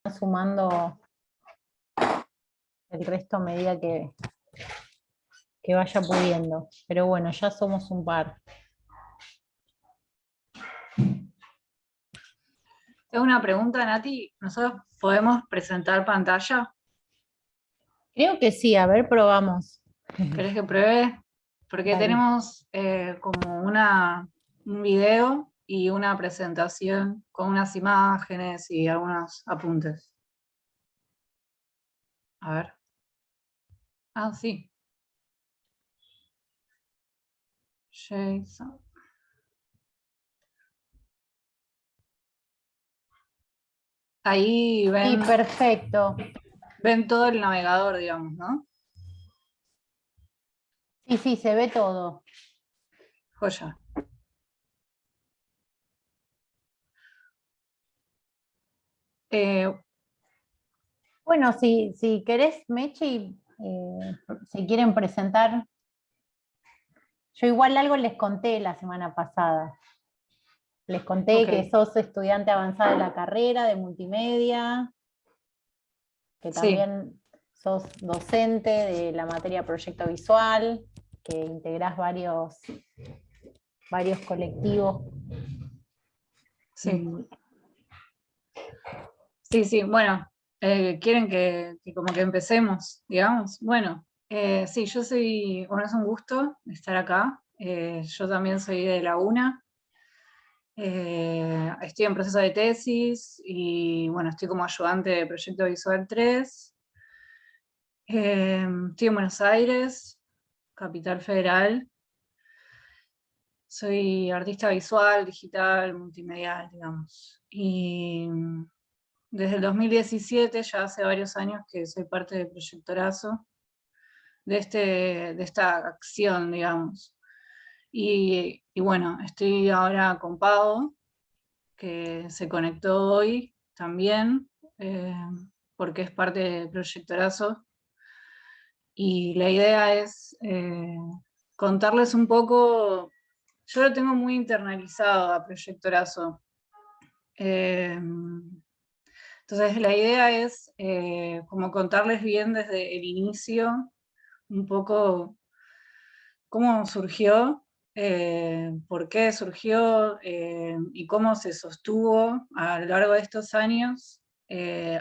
sumando el resto a medida que vaya pudiendo. Pero bueno, ya somos un par. Tengo una pregunta, Nati. ¿Nosotros podemos presentar pantalla? Creo que sí, a ver, probamos. ¿Querés que pruebe? Porque Dale. tenemos como un video y una presentación con unas imágenes y algunos apuntes. A ver. Ah, sí. Jason. Ahí Sí, perfecto. ven todo el navegador, digamos, ¿no? Sí, se ve todo. Joya. Bueno, si querés, Mechi, si quieren presentar. Yo igual algo les conté la semana pasada. Les conté Ok. que sos estudiante avanzada de la carrera de multimedia, que Sí, también sos docente de la materia proyecto visual, que integrás varios colectivos. sí. Sí. Bueno, quieren que como que empecemos, digamos. Bueno, sí, bueno, es un gusto estar acá. Yo también soy de la UNA. Estoy en proceso de tesis y bueno, estoy como ayudante de Proyecto Visual 3. Estoy en Buenos Aires, Capital Federal. Soy artista visual, digital, multimedial, digamos. Y desde el 2017, ya hace varios años que soy parte de Proyectorazo, de esta acción, digamos. Y bueno, estoy ahora con Pau, que se conectó hoy también, porque es parte de Proyectorazo. Y la idea es contarles un poco. Yo lo tengo muy internalizado a Proyectorazo. Entonces la idea es como contarles bien desde el inicio un poco cómo surgió, por qué surgió y cómo se sostuvo a lo largo de estos años,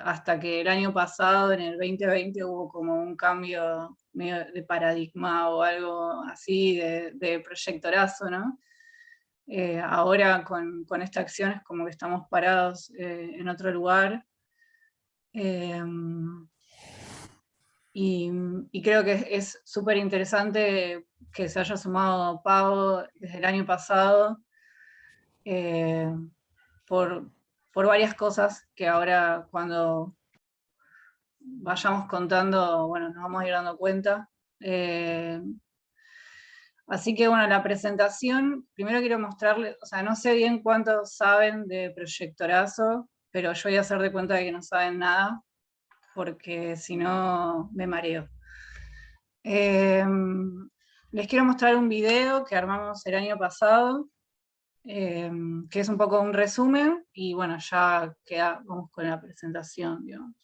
hasta que el año pasado, en el 2020, hubo como un cambio medio de paradigma o algo así de Proyectorazo, ¿no? Ahora con esta acción es como que estamos parados en otro lugar. Y creo que es súper interesante que se haya sumado Pau desde el año pasado eh, por, por varias cosas que ahora cuando vayamos contando, bueno, nos vamos a ir dando cuenta. Así que bueno, la presentación, primero quiero mostrarles, o sea, no sé bien cuántos saben de Proyectorazo, pero yo voy a hacer de cuenta de que no saben nada, porque si no me mareo. Les quiero mostrar un video que armamos el año pasado, que es un poco un resumen, y bueno, ya vamos con la presentación, digamos.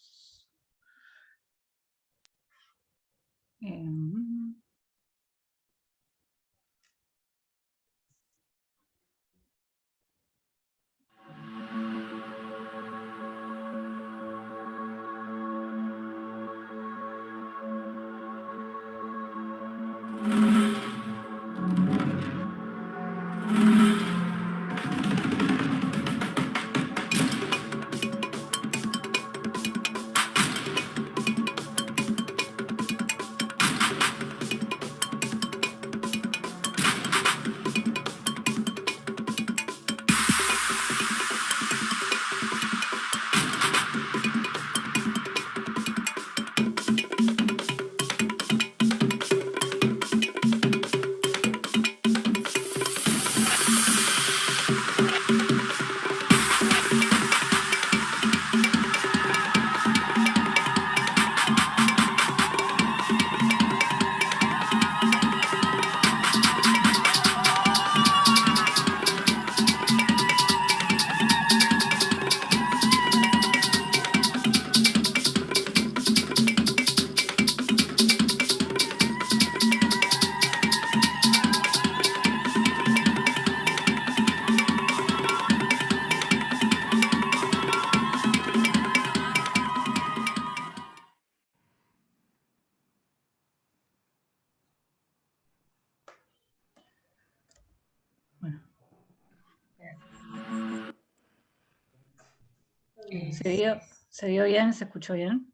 ¿Se vio bien? ¿Se escuchó bien?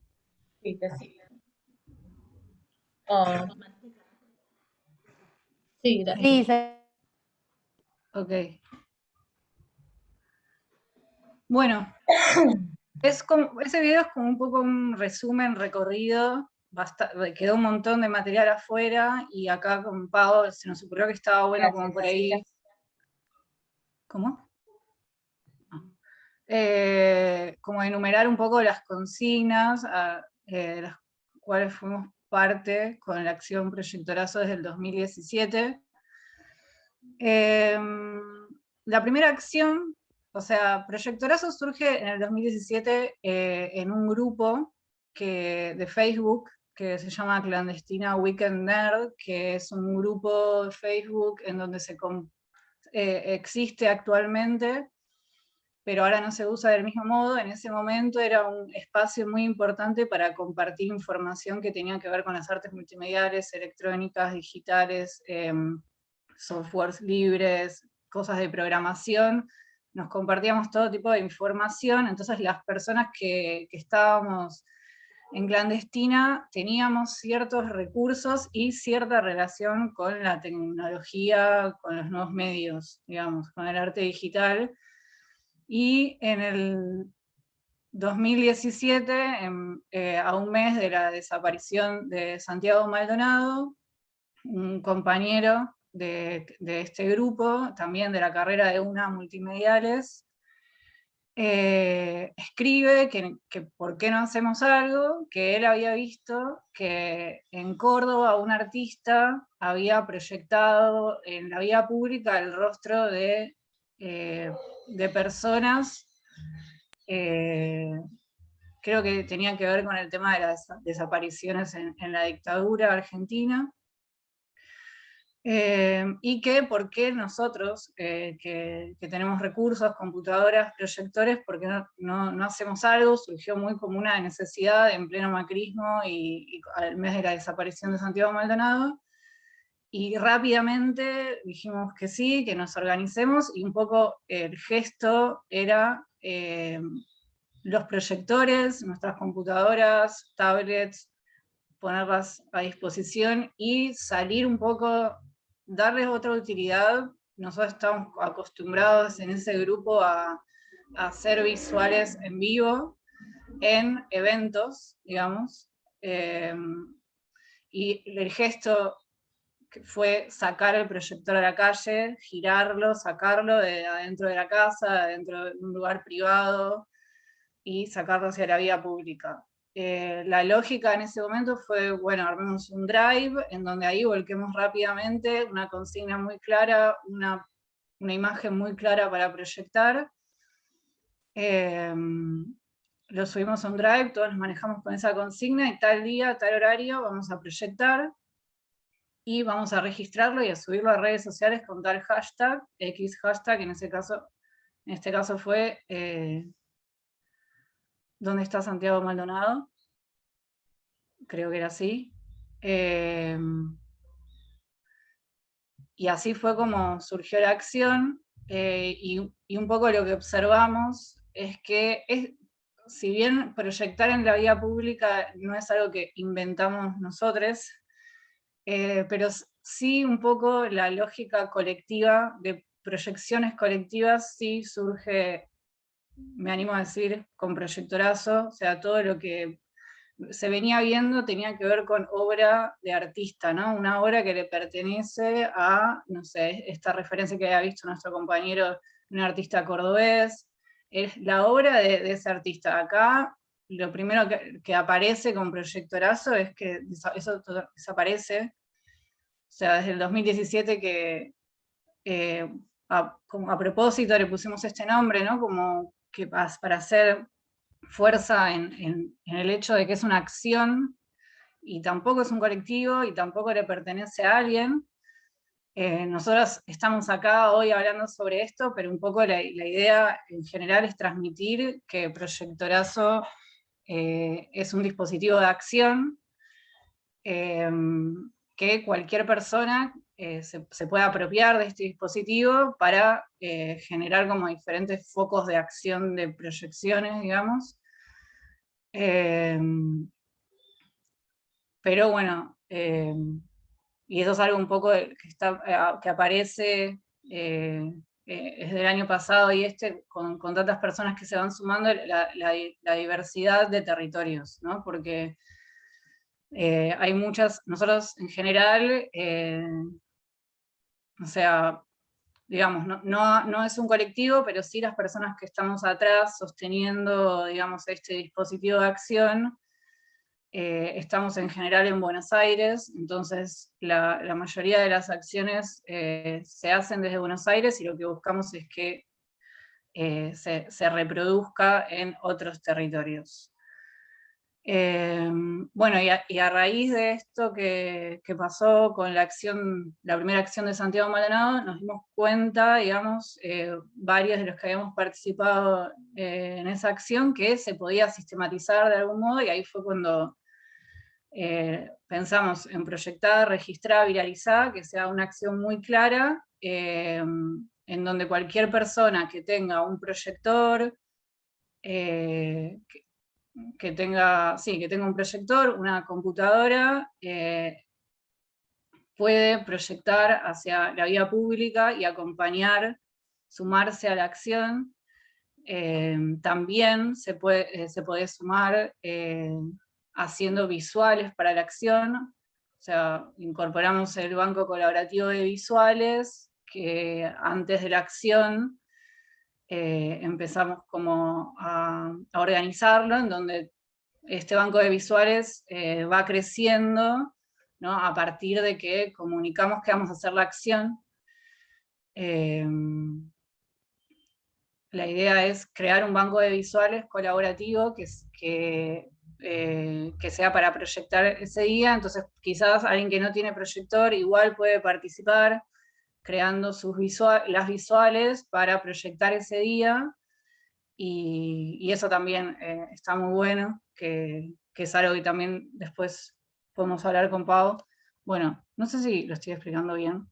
Sí, te sigo. Oh, sí, gracias. Sí, Ok. Bueno, ese video es como un poco un resumen, recorrido, quedó un montón de material afuera, y acá con Pau se nos ocurrió que estaba bueno como por ahí. ¿Cómo? Como enumerar un poco las consignas, de las cuales fuimos parte con la acción Proyectorazo desde el 2017. La primera acción, o sea, Proyectorazo surge en el 2017 en un grupo de Facebook que se llama Clandestina Weekend Nerd, que es un grupo de Facebook en donde existe actualmente, pero ahora no se usa del mismo modo. En ese momento era un espacio muy importante para compartir información que tenía que ver con las artes multimediales, electrónicas, digitales, softwares libres, cosas de programación. Nos compartíamos todo tipo de información, entonces las personas que estábamos en Clandestina teníamos ciertos recursos y cierta relación con la tecnología, con los nuevos medios, digamos, con el arte digital. Y en el 2017, a un mes de la desaparición de Santiago Maldonado, un compañero de este grupo, también de la carrera de UNA Multimediales, escribe que por qué no hacemos algo, que él había visto que en Córdoba un artista había proyectado en la vía pública el rostro de personas, creo que tenían que ver con el tema de las desapariciones en la dictadura argentina. Y que por qué nosotros, que tenemos recursos, computadoras, proyectores, por qué no hacemos algo. Surgió muy como una necesidad en pleno macrismo y al mes de la desaparición de Santiago Maldonado, y rápidamente dijimos que sí, que nos organicemos, y un poco el gesto era los proyectores, nuestras computadoras, tablets, ponerlas a disposición y salir un poco, darles otra utilidad. Nosotros estamos acostumbrados en ese grupo a hacer visuales en vivo, en eventos, digamos, y el gesto fue sacar el proyector a la calle, girarlo, sacarlo de adentro de la casa, adentro de un lugar privado, y sacarlo hacia la vía pública. La lógica en ese momento fue, bueno, armemos un drive en donde ahí volquemos rápidamente una consigna muy clara, una imagen muy clara para proyectar. Lo subimos a un drive, todos nos manejamos con esa consigna, y tal día, tal horario vamos a proyectar, y vamos a registrarlo y a subirlo a redes sociales con tal hashtag, X hashtag, en este caso fue ¿dónde está Santiago Maldonado? Creo que era así. Y así fue como surgió la acción, y un poco lo que observamos es que, si bien proyectar en la vía pública no es algo que inventamos nosotros, pero sí un poco la lógica colectiva, de proyecciones colectivas, sí surge, me animo a decir, con Proyectorazo. O sea, todo lo que se venía viendo tenía que ver con obra de artista, ¿no? Una obra que le pertenece a, no sé, esta referencia que había visto nuestro compañero, un artista cordobés, es la obra de ese artista. Acá lo primero que aparece con Proyectorazo es que eso desaparece. O sea, desde el 2017 que, como a propósito le pusimos este nombre, ¿no? Como que para hacer fuerza en el hecho de que es una acción, y tampoco es un colectivo, y tampoco le pertenece a alguien. Nosotros estamos acá hoy hablando sobre esto, pero un poco la idea en general es transmitir que Proyectorazo es un dispositivo de acción, que cualquier persona se puede apropiar de este dispositivo para generar como diferentes focos de acción de proyecciones, digamos. Pero bueno, y eso es algo un poco que aparece desde el año pasado y con tantas personas que se van sumando, la diversidad de territorios, ¿no? Porque hay muchas, nosotros en general, o sea, digamos, no es un colectivo, pero sí las personas que estamos atrás sosteniendo, digamos, este dispositivo de acción, estamos en general en Buenos Aires, entonces la mayoría de las acciones se hacen desde Buenos Aires y lo que buscamos es que se reproduzca en otros territorios. Bueno, y a raíz de esto que pasó con la primera acción de Santiago Maldonado, nos dimos cuenta, digamos, varios de los que habíamos participado en esa acción, que se podía sistematizar de algún modo, y ahí fue cuando pensamos en proyectar, registrar, viralizar, que sea una acción muy clara, en donde cualquier persona que tenga un proyector, que tenga un proyector, una computadora, puede proyectar hacia la vía pública y acompañar, sumarse a la acción. También se puede sumar haciendo visuales para la acción, o sea, incorporamos el banco colaborativo de visuales, que antes de la acción empezamos como a organizarlo, en donde este banco de visuales va creciendo, ¿no? A partir de que comunicamos que vamos a hacer la acción. La idea es crear un banco de visuales colaborativo que sea para proyectar ese día, entonces quizás alguien que no tiene proyector igual puede participar creando las visuales para proyectar ese día, y eso también está muy bueno, que es algo que también después podemos hablar con Pau. Bueno, no sé si lo estoy explicando bien.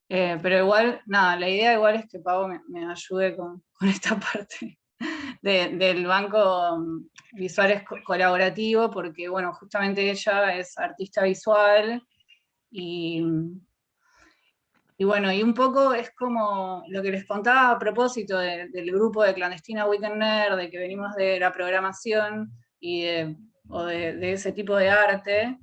Pero igual, nada, la idea igual es que Pau me ayude con esta parte del banco visuales colaborativo, porque bueno, justamente ella es artista visual, y bueno, y un poco es como lo que les contaba a propósito del grupo de Clandestina Weekend Nerd, de que venimos de la programación o de ese tipo de arte.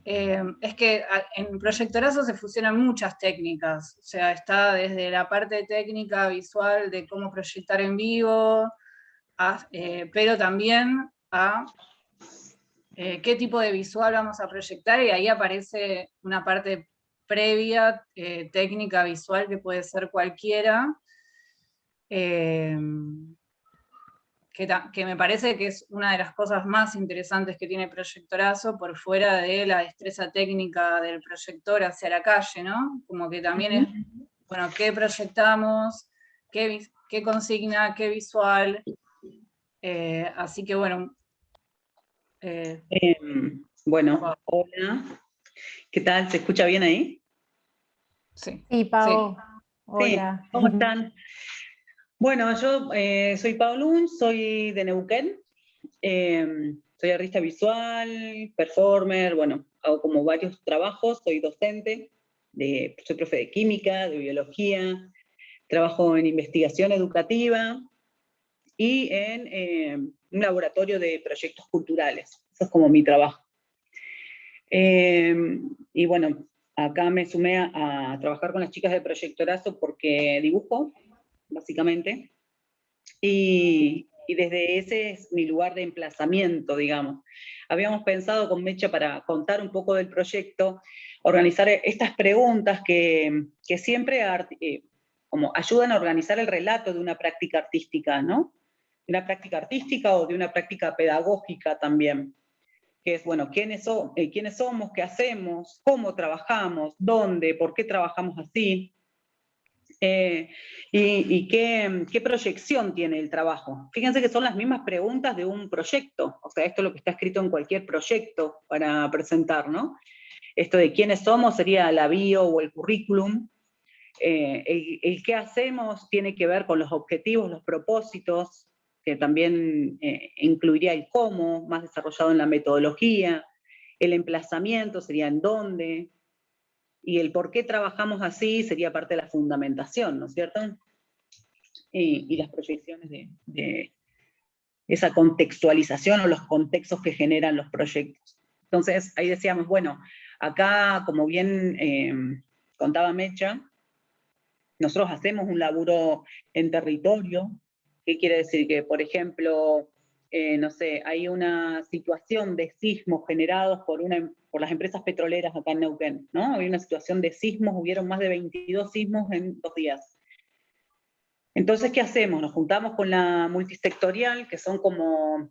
Es que en Proyectorazo se fusionan muchas técnicas, o sea, está desde la parte técnica visual de cómo proyectar en vivo, pero también a qué tipo de visual vamos a proyectar, y ahí aparece una parte previa, técnica visual, que puede ser cualquiera, que me parece que es una de las cosas más interesantes que tiene Proyectorazo, por fuera de la destreza técnica del proyector hacia la calle, ¿no? Como que también es, bueno, ¿qué proyectamos? ¿Qué consigna? ¿Qué visual? Así que bueno. Bueno, hola. ¿Qué tal? ¿Se escucha bien ahí? Sí. Sí, Pau. Sí. Hola. Sí, ¿cómo están? Bueno, yo soy Pau Lun, soy de Neuquén. Soy artista visual, performer, bueno, hago como varios trabajos, soy docente, soy profe de química, de biología, trabajo en investigación educativa y en un laboratorio de proyectos culturales. Eso es como mi trabajo. Y bueno, acá me sumé a trabajar con las chicas de Proyectorazo porque dibujo, básicamente, y desde ese es mi lugar de emplazamiento, digamos. Habíamos pensado con Mecha, para contar un poco del proyecto, organizar estas preguntas que siempre como ayudan a organizar el relato de una práctica artística, ¿no? De una práctica artística o de una práctica pedagógica también. Que es, bueno, quiénes somos, qué hacemos, cómo trabajamos, dónde, por qué trabajamos así, y qué proyección tiene el trabajo. Fíjense que son las mismas preguntas de un proyecto, o sea, esto es lo que está escrito en cualquier proyecto para presentar, ¿no? esto de quiénes somos sería la bio o el currículum. El qué hacemos tiene que ver con los objetivos, los propósitos, que también incluiría el cómo, más desarrollado en la metodología. El emplazamiento sería en dónde, y el por qué trabajamos así sería parte de la fundamentación, ¿no es cierto? Y las proyecciones de esa contextualización o los contextos que generan los proyectos. Entonces, ahí decíamos, bueno, acá, como bien contaba Mecha, nosotros hacemos un laburo en territorio. ¿Qué quiere decir? Que, por ejemplo, no sé, hay una situación de sismos generados por las empresas petroleras acá en Neuquén, ¿no? Hay una situación de sismos, hubieron más de 22 sismos en 2 días. Entonces, ¿qué hacemos? Nos juntamos con la multisectorial, que son como,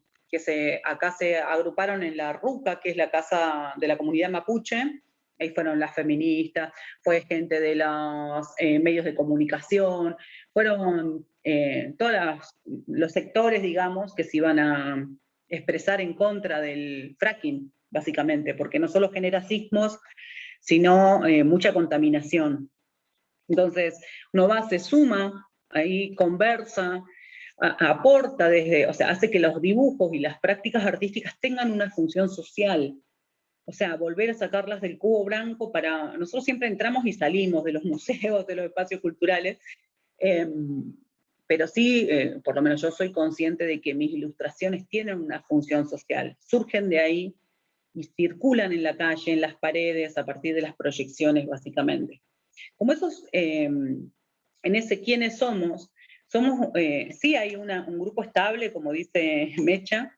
acá se agruparon en la RUCA, que es la casa de la comunidad mapuche. Ahí fueron las feministas, fue gente de los medios de comunicación, fueron todos los sectores, digamos, que se iban a expresar en contra del fracking, básicamente, porque no solo genera sismos, sino mucha contaminación. Entonces, uno va, se suma, ahí conversa, aporta o sea, hace que los dibujos y las prácticas artísticas tengan una función social. O sea, volver a sacarlas del cubo blanco para... Nosotros siempre entramos y salimos de los museos, de los espacios culturales, pero sí, por lo menos yo soy consciente de que mis ilustraciones tienen una función social, surgen de ahí y circulan en la calle, en las paredes, a partir de las proyecciones, básicamente. Como esos, en ese quiénes somos, sí hay un grupo estable, como dice Mecha,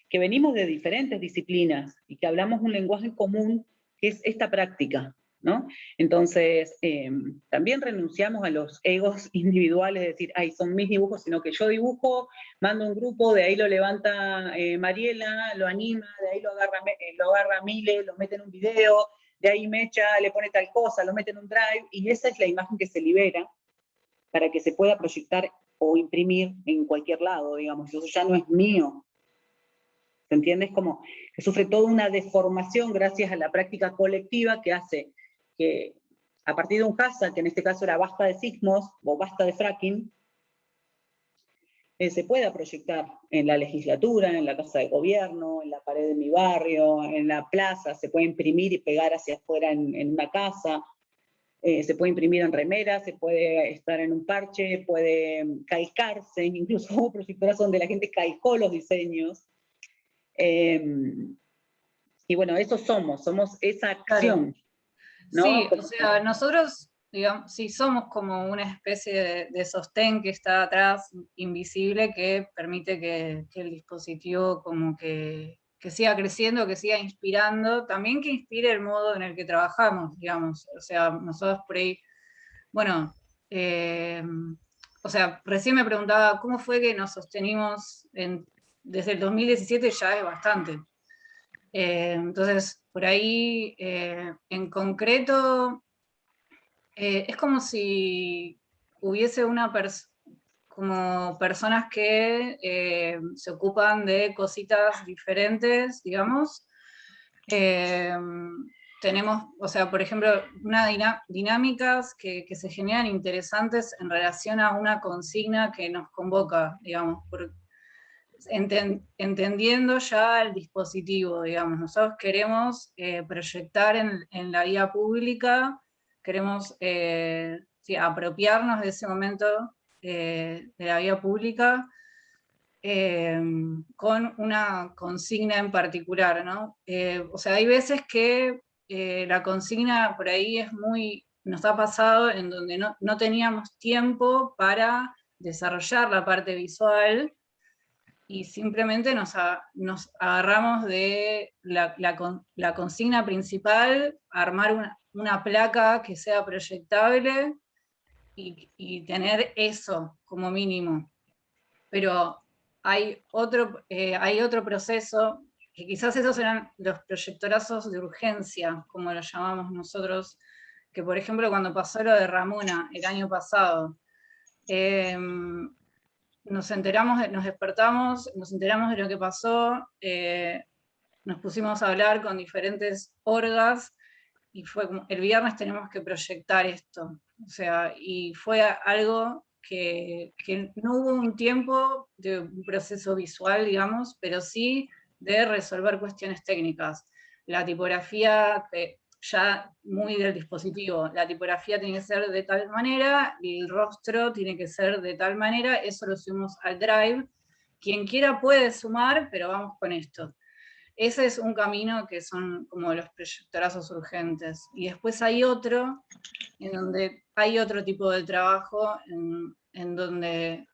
que venimos de diferentes disciplinas y que hablamos un lenguaje común, que es esta práctica, ¿no? Entonces, también renunciamos a los egos individuales, de decir, ay, son mis dibujos, sino que yo dibujo, mando un grupo, de ahí lo levanta Mariela, lo anima, de ahí lo agarra Mile, lo mete en un video, de ahí Mecha le pone tal cosa, lo mete en un drive, y esa es la imagen que se libera para que se pueda proyectar o imprimir en cualquier lado, digamos. Eso ya no es mío. ¿Se entiende? Es como que sufre toda una deformación gracias a la práctica colectiva que hace que, a partir de un hashtag, que en este caso era basta de sismos o basta de fracking, se pueda proyectar en la legislatura, en la casa de gobierno, en la pared de mi barrio, en la plaza, se puede imprimir y pegar hacia afuera en una casa, se puede imprimir en remeras, se puede estar en un parche, puede calcarse, incluso hubo proyectoras donde la gente calcó los diseños. Y bueno, eso somos esa acción. Claro. ¿No? Sí, o sea, nosotros, digamos, sí somos como una especie de sostén que está atrás, invisible, que permite que el dispositivo como que siga creciendo, que siga inspirando, también que inspire el modo en el que trabajamos, digamos. O sea, nosotros por ahí, bueno, o sea, recién me preguntaba cómo fue que nos sostenimos desde el 2017, ya es bastante. Entonces, por ahí, en concreto, es como si hubiese como personas que se ocupan de cositas diferentes, digamos. Tenemos, o sea, por ejemplo, dinámicas que se generan interesantes en relación a una consigna que nos convoca, digamos, entendiendo ya el dispositivo, digamos. Nosotros queremos proyectar en la vía pública, queremos sí, apropiarnos de ese momento de la vía pública con una consigna en particular, ¿no? O sea, hay veces que la consigna por ahí nos ha pasado en donde no teníamos tiempo para desarrollar la parte visual, y simplemente nos agarramos de la consigna principal, armar una placa que sea proyectable y tener eso como mínimo. Pero hay otro proceso, que quizás esos eran los proyectorazos de urgencia, como los llamamos nosotros, que por ejemplo cuando pasó lo de Ramona el año pasado, nos despertamos, nos enteramos de lo que pasó, nos pusimos a hablar con diferentes orgas y fue como, el viernes tenemos que proyectar esto. O sea, y fue algo que no hubo un tiempo de un proceso visual, digamos, pero sí de resolver cuestiones técnicas. La tipografía, ya muy del dispositivo, la tipografía tiene que ser de tal manera, y el rostro tiene que ser de tal manera, eso lo subimos al Drive. Quien quiera puede sumar, pero vamos con esto. Ese es un camino que son como los proyectorazos urgentes. Y después hay otro, en donde hay otro tipo de trabajo, en donde,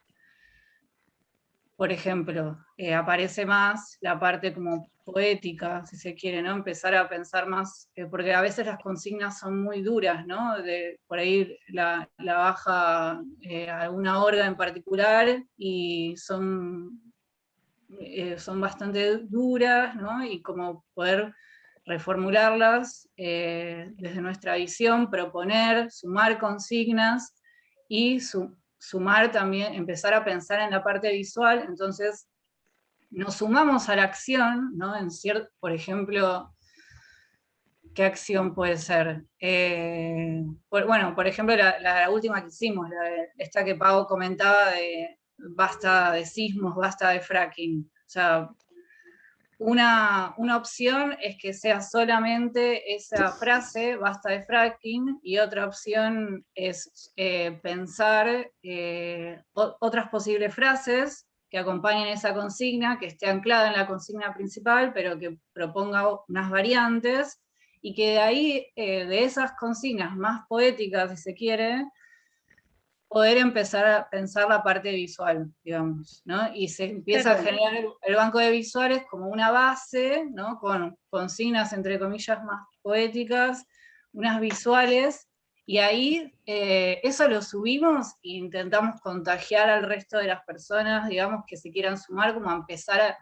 por ejemplo, aparece más la parte como poética, si se quiere, ¿no? Empezar a pensar más, porque a veces las consignas son muy duras, ¿no? Por ahí la baja alguna orga en particular y son bastante duras, ¿no? Y como poder reformularlas desde nuestra visión, proponer, sumar consignas y sumar también, empezar a pensar en la parte visual. Entonces, nos sumamos a la acción, ¿no? Por ejemplo, ¿qué acción puede ser? Bueno, por ejemplo, la última que hicimos, esta que Pau comentaba de basta de sismos, basta de fracking. O sea, una opción es que sea solamente esa frase, basta de fracking, y otra opción es pensar otras posibles frases que acompañen esa consigna, que esté anclada en la consigna principal, pero que proponga unas variantes, y que de ahí, de esas consignas más poéticas, si se quiere, poder empezar a pensar la parte visual, digamos, ¿no? Y se empieza a generar el banco de visuales como una base, ¿no? Con consignas, entre comillas, más poéticas, unas visuales, y ahí eso lo subimos e intentamos contagiar al resto de las personas, digamos, que se quieran sumar, como a empezar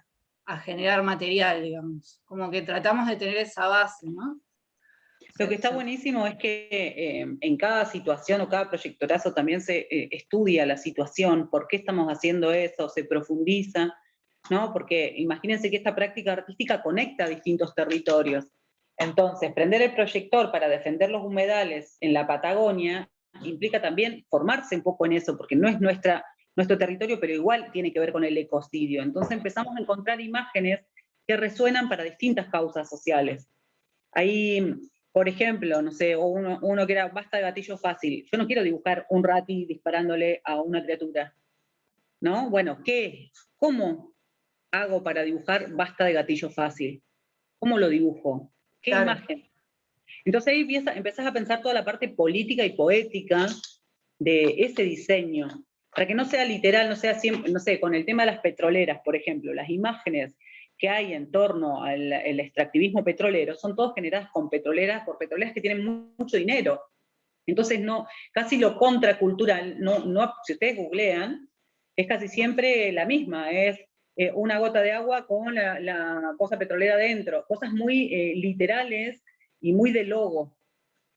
a generar material, digamos, como que tratamos de tener esa base, ¿no? Lo que está buenísimo es que en cada situación o cada proyectorazo también se estudia la situación, por qué estamos haciendo eso, se profundiza, ¿no? Porque imagínense que esta práctica artística conecta a distintos territorios. Entonces, prender el proyector para defender los humedales en la Patagonia implica también formarse un poco en eso, porque no es nuestro territorio, pero igual tiene que ver con el ecocidio. Entonces empezamos a encontrar imágenes que resuenan para distintas causas sociales. Ahí, por ejemplo, no sé, uno que era basta de gatillo fácil. Yo no quiero dibujar un rati disparándole a una criatura, ¿no? Bueno, ¿cómo hago para dibujar basta de gatillo fácil? ¿Cómo lo dibujo? ¿Qué Claro. imagen? Entonces ahí empezás a pensar toda la parte política y poética de ese diseño, para que no sea literal, no sea siempre, no sé, con el tema de las petroleras, por ejemplo, las imágenes que hay en torno al extractivismo petrolero son todas generadas por petroleras que tienen mucho dinero. Entonces, casi lo contracultural, si ustedes googlean, es casi siempre la misma, es una gota de agua con la cosa petrolera dentro, cosas muy literales y muy de logo,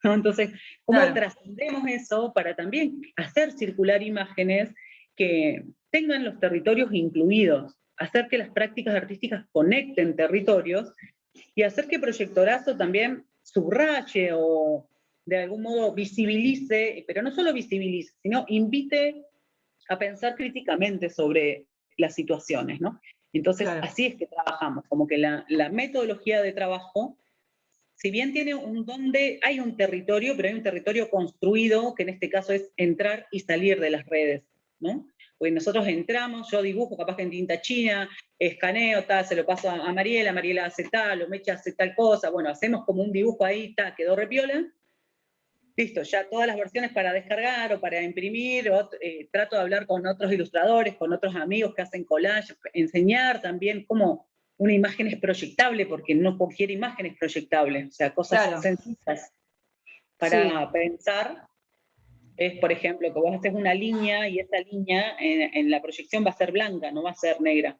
¿no? Entonces, ¿cómo Claro. trascendemos eso para también hacer circular imágenes que tengan los territorios incluidos, hacer que las prácticas artísticas conecten territorios y hacer que Proyectorazo también subraye o de algún modo visibilice, pero no solo visibilice, sino invite a pensar críticamente sobre las situaciones, ¿no? Entonces, Claro. así es que trabajamos, como que la metodología de trabajo, si bien tiene hay un territorio, pero hay un territorio construido, que en este caso es entrar y salir de las redes, ¿no? Porque nosotros entramos, yo dibujo capaz que en tinta china, escaneo, tal, se lo paso a Mariela hace tal, o Mecha hace tal cosa, bueno, hacemos como un dibujo ahí, tal, quedó repiola, listo, ya todas las versiones para descargar o para imprimir, trato de hablar con otros ilustradores, con otros amigos que hacen collage, enseñar también cómo una imagen es proyectable, porque no cualquier imagen es proyectable, o sea, cosas Claro. sencillas para pensar. Es, por ejemplo, que vos haces una línea y esa línea en la proyección va a ser blanca, no va a ser negra.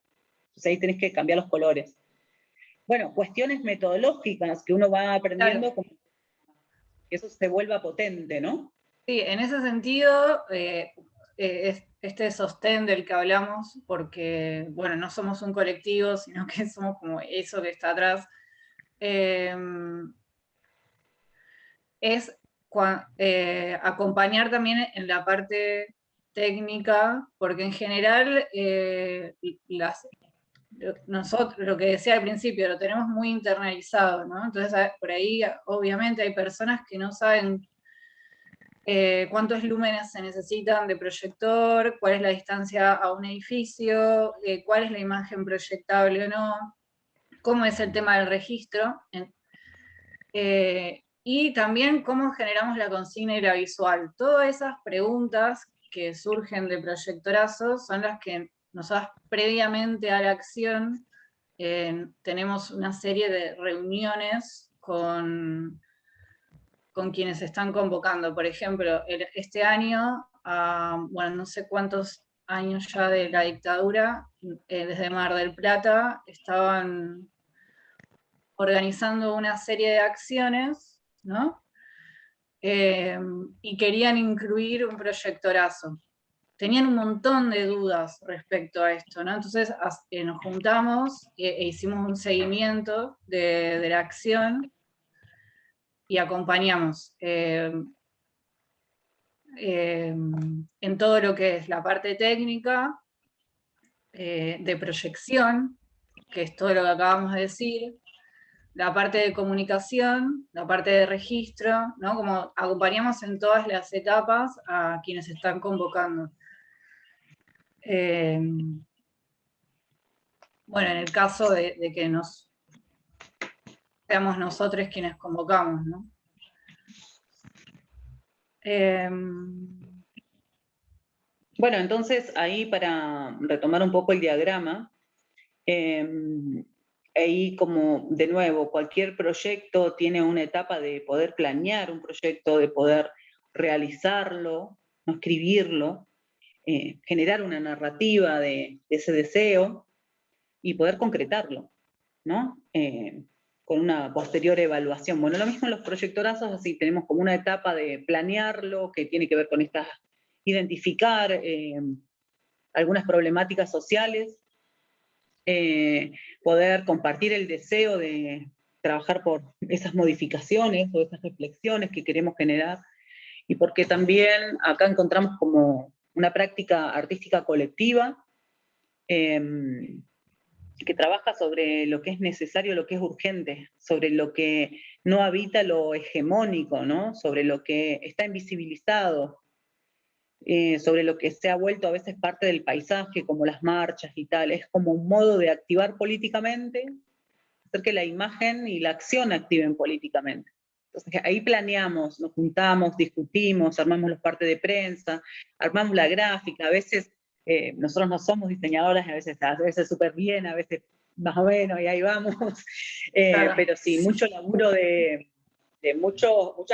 Entonces ahí tenés que cambiar los colores. Bueno, cuestiones metodológicas que uno va aprendiendo, Claro. que eso se vuelva potente, ¿no? Sí, en ese sentido, este sostén del que hablamos, porque, bueno, no somos un colectivo, sino que somos como eso que está atrás, es acompañar también en la parte técnica, porque en general nosotros, lo que decía al principio, lo tenemos muy internalizado, ¿no? Entonces, por ahí, obviamente, hay personas que no saben cuántos lúmenes se necesitan de proyector, cuál es la distancia a un edificio, cuál es la imagen proyectable o no, cómo es el tema del registro, y también cómo generamos la consigna y la visual. Todas esas preguntas que surgen de proyectorazo son las que nosotros previamente a la acción tenemos una serie de reuniones con quienes están convocando. Por ejemplo, este año, bueno, no sé cuántos años ya de la dictadura, desde Mar del Plata estaban organizando una serie de acciones, ¿no? Y querían incluir un proyectorazo. Tenían un montón de dudas respecto a esto, ¿no? Entonces nos juntamos e hicimos un seguimiento de la acción y acompañamos en todo lo que es la parte técnica, de proyección, que es todo lo que acabamos de decir, la parte de comunicación, la parte de registro, ¿no? Como acompañamos en todas las etapas a quienes están convocando. Bueno, en el caso de que seamos nosotros quienes convocamos, ¿no? Bueno, entonces ahí para retomar un poco el diagrama, ahí como de nuevo, cualquier proyecto tiene una etapa de poder planear un proyecto, de poder realizarlo, no escribirlo, generar una narrativa de ese deseo y poder concretarlo, ¿no? Con una posterior evaluación. Bueno, lo mismo en los proyectorazos, así tenemos como una etapa de planearlo, que tiene que ver con identificar algunas problemáticas sociales, poder compartir el deseo de trabajar por esas modificaciones o esas reflexiones que queremos generar, y porque también acá encontramos como una práctica artística colectiva, que trabaja sobre lo que es necesario, lo que es urgente, sobre lo que no habita lo hegemónico, ¿no? Sobre lo que está invisibilizado, sobre lo que se ha vuelto a veces parte del paisaje, como las marchas y tal. Es como un modo de activar políticamente, hacer que la imagen y la acción activen políticamente. Entonces ahí planeamos, nos juntamos, discutimos, armamos los partes de prensa, armamos la gráfica. A veces nosotros no somos diseñadoras, a veces súper bien, a veces más o menos, y ahí vamos. Claro. Pero sí, mucho laburo de muchas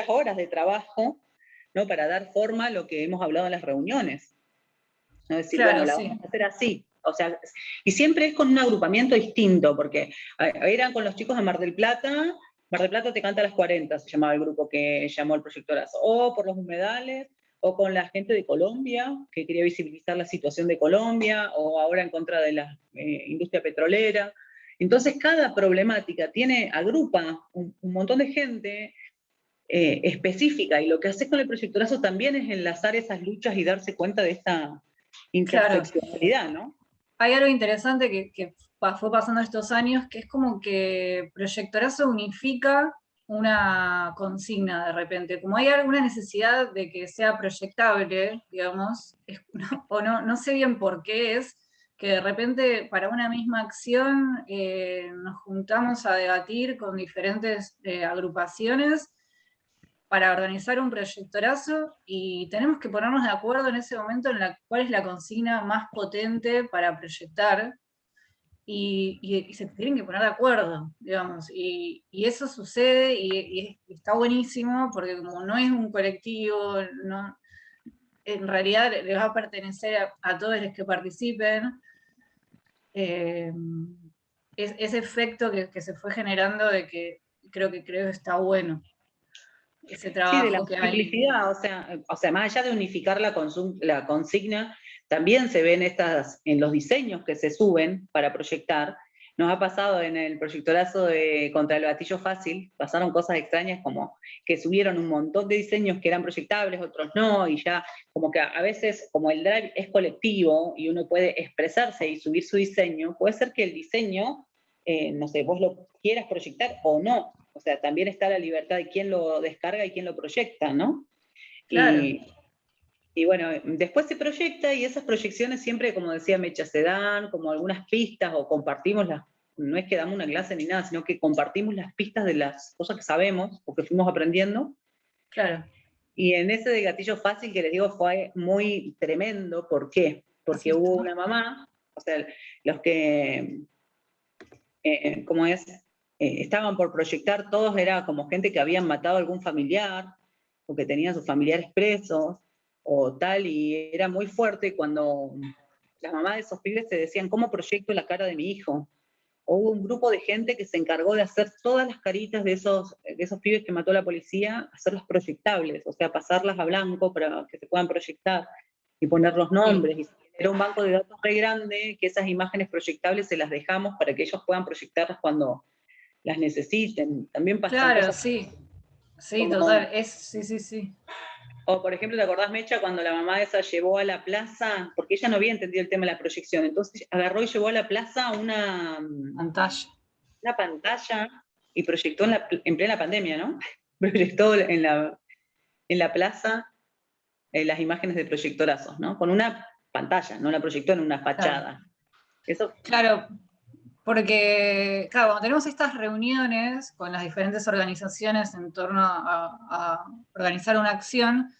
horas de trabajo, ¿no? Para dar forma a lo que hemos hablado en las reuniones. ¿No? Es decir, Claro, bueno, la sí. vamos a hacer así. O sea, y siempre es con un agrupamiento distinto, porque eran con los chicos de Mar del Plata te canta a las 40, se llamaba el grupo que llamó el proyectorazo, o por los humedales, o con la gente de Colombia, que quería visibilizar la situación de Colombia, o ahora en contra de la industria petrolera. Entonces cada problemática agrupa un montón de gente específica, y lo que haces con el proyectorazo también es enlazar esas luchas y darse cuenta de esta interseccionalidad, ¿no? Hay algo interesante que fue pasando estos años, que es como que Proyectorazo unifica una consigna de repente. Como hay alguna necesidad de que sea proyectable, digamos, o no sé bien por qué es, que de repente para una misma acción nos juntamos a debatir con diferentes agrupaciones para organizar un proyectorazo, y tenemos que ponernos de acuerdo en ese momento en cuál es la consigna más potente para proyectar, y se tienen que poner de acuerdo, digamos, y eso sucede, y está buenísimo, porque como no es un colectivo, no, en realidad les va a pertenecer a todos los que participen, ese efecto que se fue generando de que creo que está bueno. Ese Sí, de la trabajo que hay. multiplicidad, o sea, más allá de unificar la consigna, también se ven en los diseños que se suben para proyectar, Nos ha pasado en el proyectorazo contra el gatillo fácil, pasaron cosas extrañas como que subieron un montón de diseños que eran proyectables, otros no, y ya como que a veces, como el Drive es colectivo y uno puede expresarse y subir su diseño, puede ser que el diseño, no sé, vos lo quieras proyectar o no. O sea, también está la libertad de quién lo descarga y quién lo proyecta, ¿no? Claro. Y bueno, después se proyecta y esas proyecciones siempre, como decía Mecha, se dan como algunas pistas o compartimos las, no es que damos una clase ni nada, sino que compartimos las pistas de las cosas que sabemos o que fuimos aprendiendo. Claro. Y en ese de gatillo fácil que les digo fue muy tremendo. ¿Por qué? Porque hubo una mamá, o sea, los que, ¿cómo es? Estaban por proyectar, todos era como gente que habían matado a algún familiar, o que tenían sus familiares presos, o tal, y era muy fuerte cuando las mamás de esos pibes te decían, ¿cómo proyecto la cara de mi hijo? O hubo un grupo de gente que se encargó de hacer todas las caritas de esos pibes que mató la policía, hacerlas proyectables, o sea, pasarlas a blanco para que se puedan proyectar y poner los nombres. Y era un banco de datos re grande que esas imágenes proyectables se las dejamos para que ellos puedan proyectarlas cuando las necesiten. También pasan Claro, cosas sí. Sí, como, total. Sí, sí, sí. o por ejemplo, ¿te acordás, Mecha, cuando la mamá esa llevó a la plaza, porque ella no había entendido el tema de la proyección, entonces agarró y llevó a la plaza Pantalla. una pantalla y proyectó en plena pandemia, ¿no? Proyectó en la plaza las imágenes de proyectorazos, ¿no? Con una pantalla, no la proyectó en una fachada. Eso, Claro, porque, claro, cuando tenemos estas reuniones con las diferentes organizaciones en torno a organizar una acción,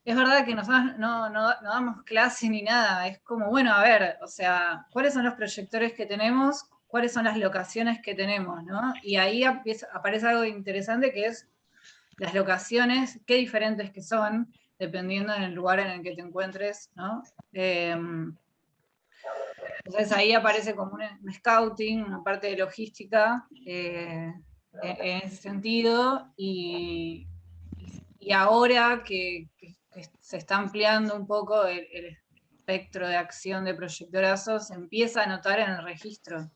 es verdad que nosotros no damos clase ni nada, es como, bueno, a ver, o sea, ¿cuáles son los proyectores que tenemos? ¿Cuáles son las locaciones que tenemos? ¿No? Y ahí aparece algo interesante que es las locaciones, qué diferentes que son, dependiendo en el lugar en el que te encuentres, ¿no? Entonces ahí aparece como un scouting, una parte de logística en ese sentido, y ahora que se está ampliando un poco el espectro de acción de proyectorazos, se empieza a notar en el registro.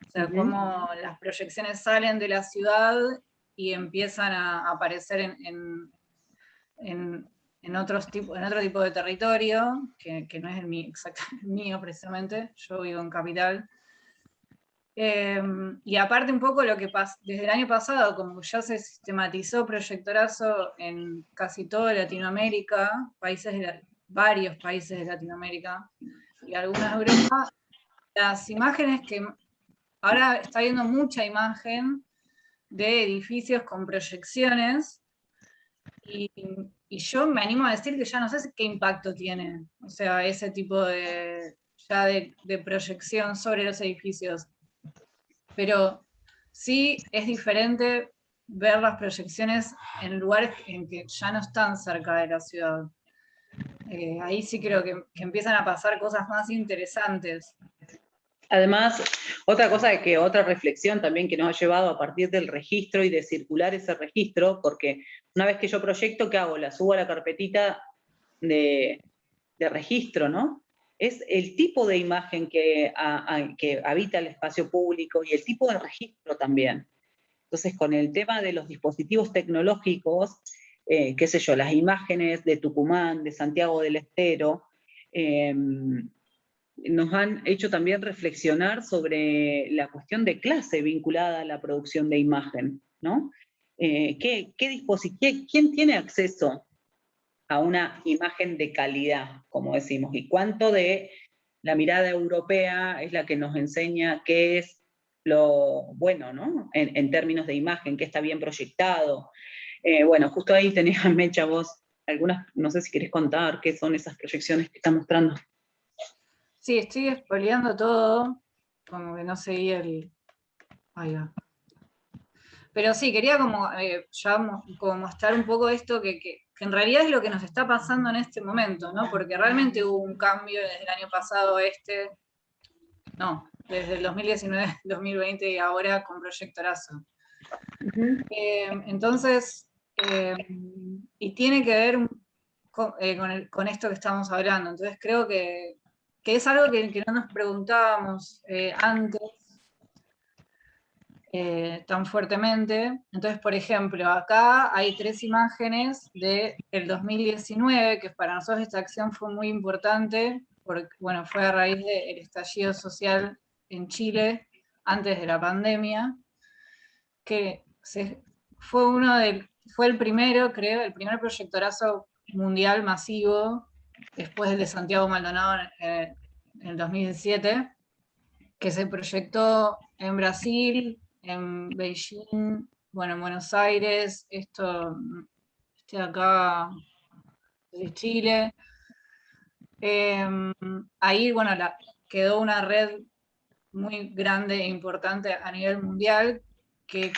O sea, cómo las proyecciones salen de la ciudad y empiezan a aparecer en otro tipo de territorio, que no es el mío precisamente, yo vivo en Capital. Y aparte un poco lo que pasa, desde el año pasado, como ya se sistematizó proyectorazo en casi toda Latinoamérica, varios países de Latinoamérica y algunas de Europa, las imágenes que ahora está viendo mucha imagen de edificios con proyecciones, y yo me animo a decir que ya no sé qué impacto tiene, o sea, ese tipo de proyección sobre los edificios. Pero sí es diferente ver las proyecciones en lugares en que ya no están cerca de la ciudad. Ahí sí creo que empiezan a pasar cosas más interesantes. además, otra reflexión también que nos ha llevado a partir del registro y de circular ese registro, porque una vez que yo proyecto, ¿qué hago? La subo a la carpetita de registro, ¿no? Es el tipo de imagen que habita el espacio público y el tipo de registro también. Entonces, con el tema de los dispositivos tecnológicos, qué sé yo, las imágenes de Tucumán, de Santiago del Estero, nos han hecho también reflexionar sobre la cuestión de clase vinculada a la producción de imagen, ¿no? ¿Quién tiene acceso a una imagen de calidad, como decimos? ¿Y cuánto de la mirada europea es la que nos enseña qué es lo bueno, ¿no? En términos de imagen, qué está bien proyectado. Bueno, justo ahí tenías, Mecha, vos algunas, no sé si querés contar qué son esas proyecciones que están mostrando. Sí, estoy spoileando todo, como que no seguí el... Ahí va. Pero sí, quería como, como mostrar un poco esto que en realidad es lo que nos está pasando en este momento, ¿no? Porque realmente hubo un cambio desde el año pasado desde el 2019, 2020 y ahora con proyectorazo. Entonces, y tiene que ver con esto que estamos hablando. Entonces creo que es algo que no nos preguntábamos antes, tan fuertemente. Entonces, por ejemplo, acá hay 3 imágenes del 2019, que para nosotros esta acción fue muy importante, porque bueno, fue a raíz del estallido social en Chile, antes de la pandemia, que fue el primero, creo, el primer proyectorazo mundial masivo, después del de Santiago Maldonado en el 2017, que se proyectó en Brasil, en Beijing, bueno, en Buenos Aires, este de acá de Chile. Ahí, bueno, quedó una red muy grande e importante a nivel mundial, que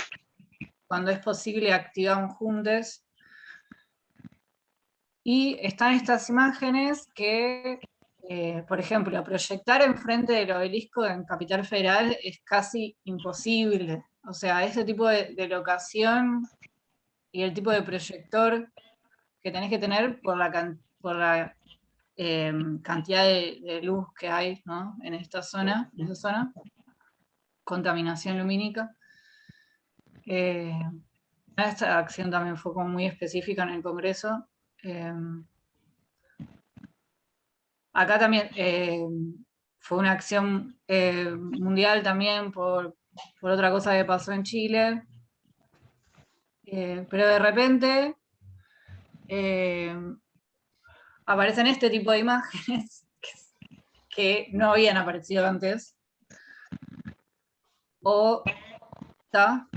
cuando es posible activamos juntos. Y están estas imágenes que, por ejemplo, proyectar enfrente del obelisco en Capital Federal es casi imposible. O sea, ese tipo de locación y el tipo de proyector que tenés que tener por la cantidad de luz que hay, ¿no? En esa zona, contaminación lumínica. Esta acción también fue como muy específica en el Congreso. Acá también fue una acción mundial también por otra cosa que pasó en Chile. Pero de repente aparecen este tipo de imágenes que no habían aparecido antes. O está,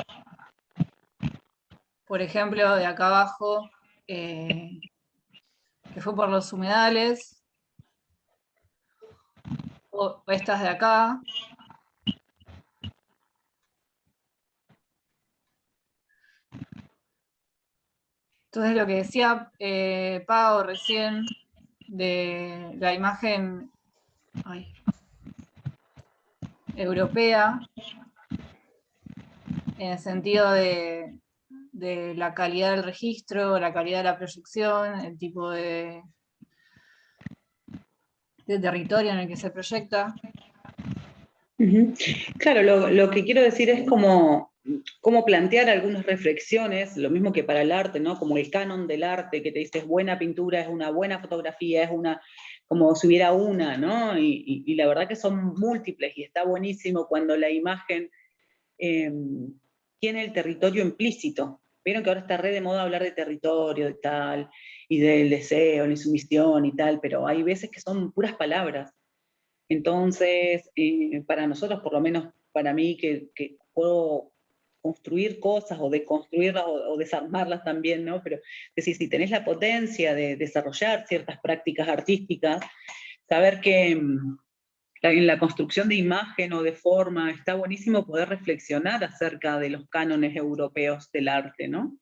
por ejemplo, de acá abajo, que fue por los humedales. O estas de acá. Entonces lo que decía Pau recién de la imagen europea, en el sentido de la calidad del registro, la calidad de la proyección, el tipo de territorio en el que se proyecta. Claro, lo que quiero decir es como plantear algunas reflexiones, lo mismo que para el arte, ¿no? Como el canon del arte, que te dices buena pintura, es una buena fotografía, es una, como si hubiera una, ¿no? Y la verdad que son múltiples, y está buenísimo cuando la imagen tiene el territorio implícito. Vieron que ahora está re de moda hablar de territorio y tal, y del deseo, la insumisión y tal, pero hay veces que son puras palabras. Entonces, para nosotros, por lo menos para mí, que puedo construir cosas o deconstruirlas o desarmarlas también, ¿no? Pero es decir, si tenés la potencia de desarrollar ciertas prácticas artísticas, saber que en la construcción de imagen o de forma está buenísimo poder reflexionar acerca de los cánones europeos del arte, ¿no?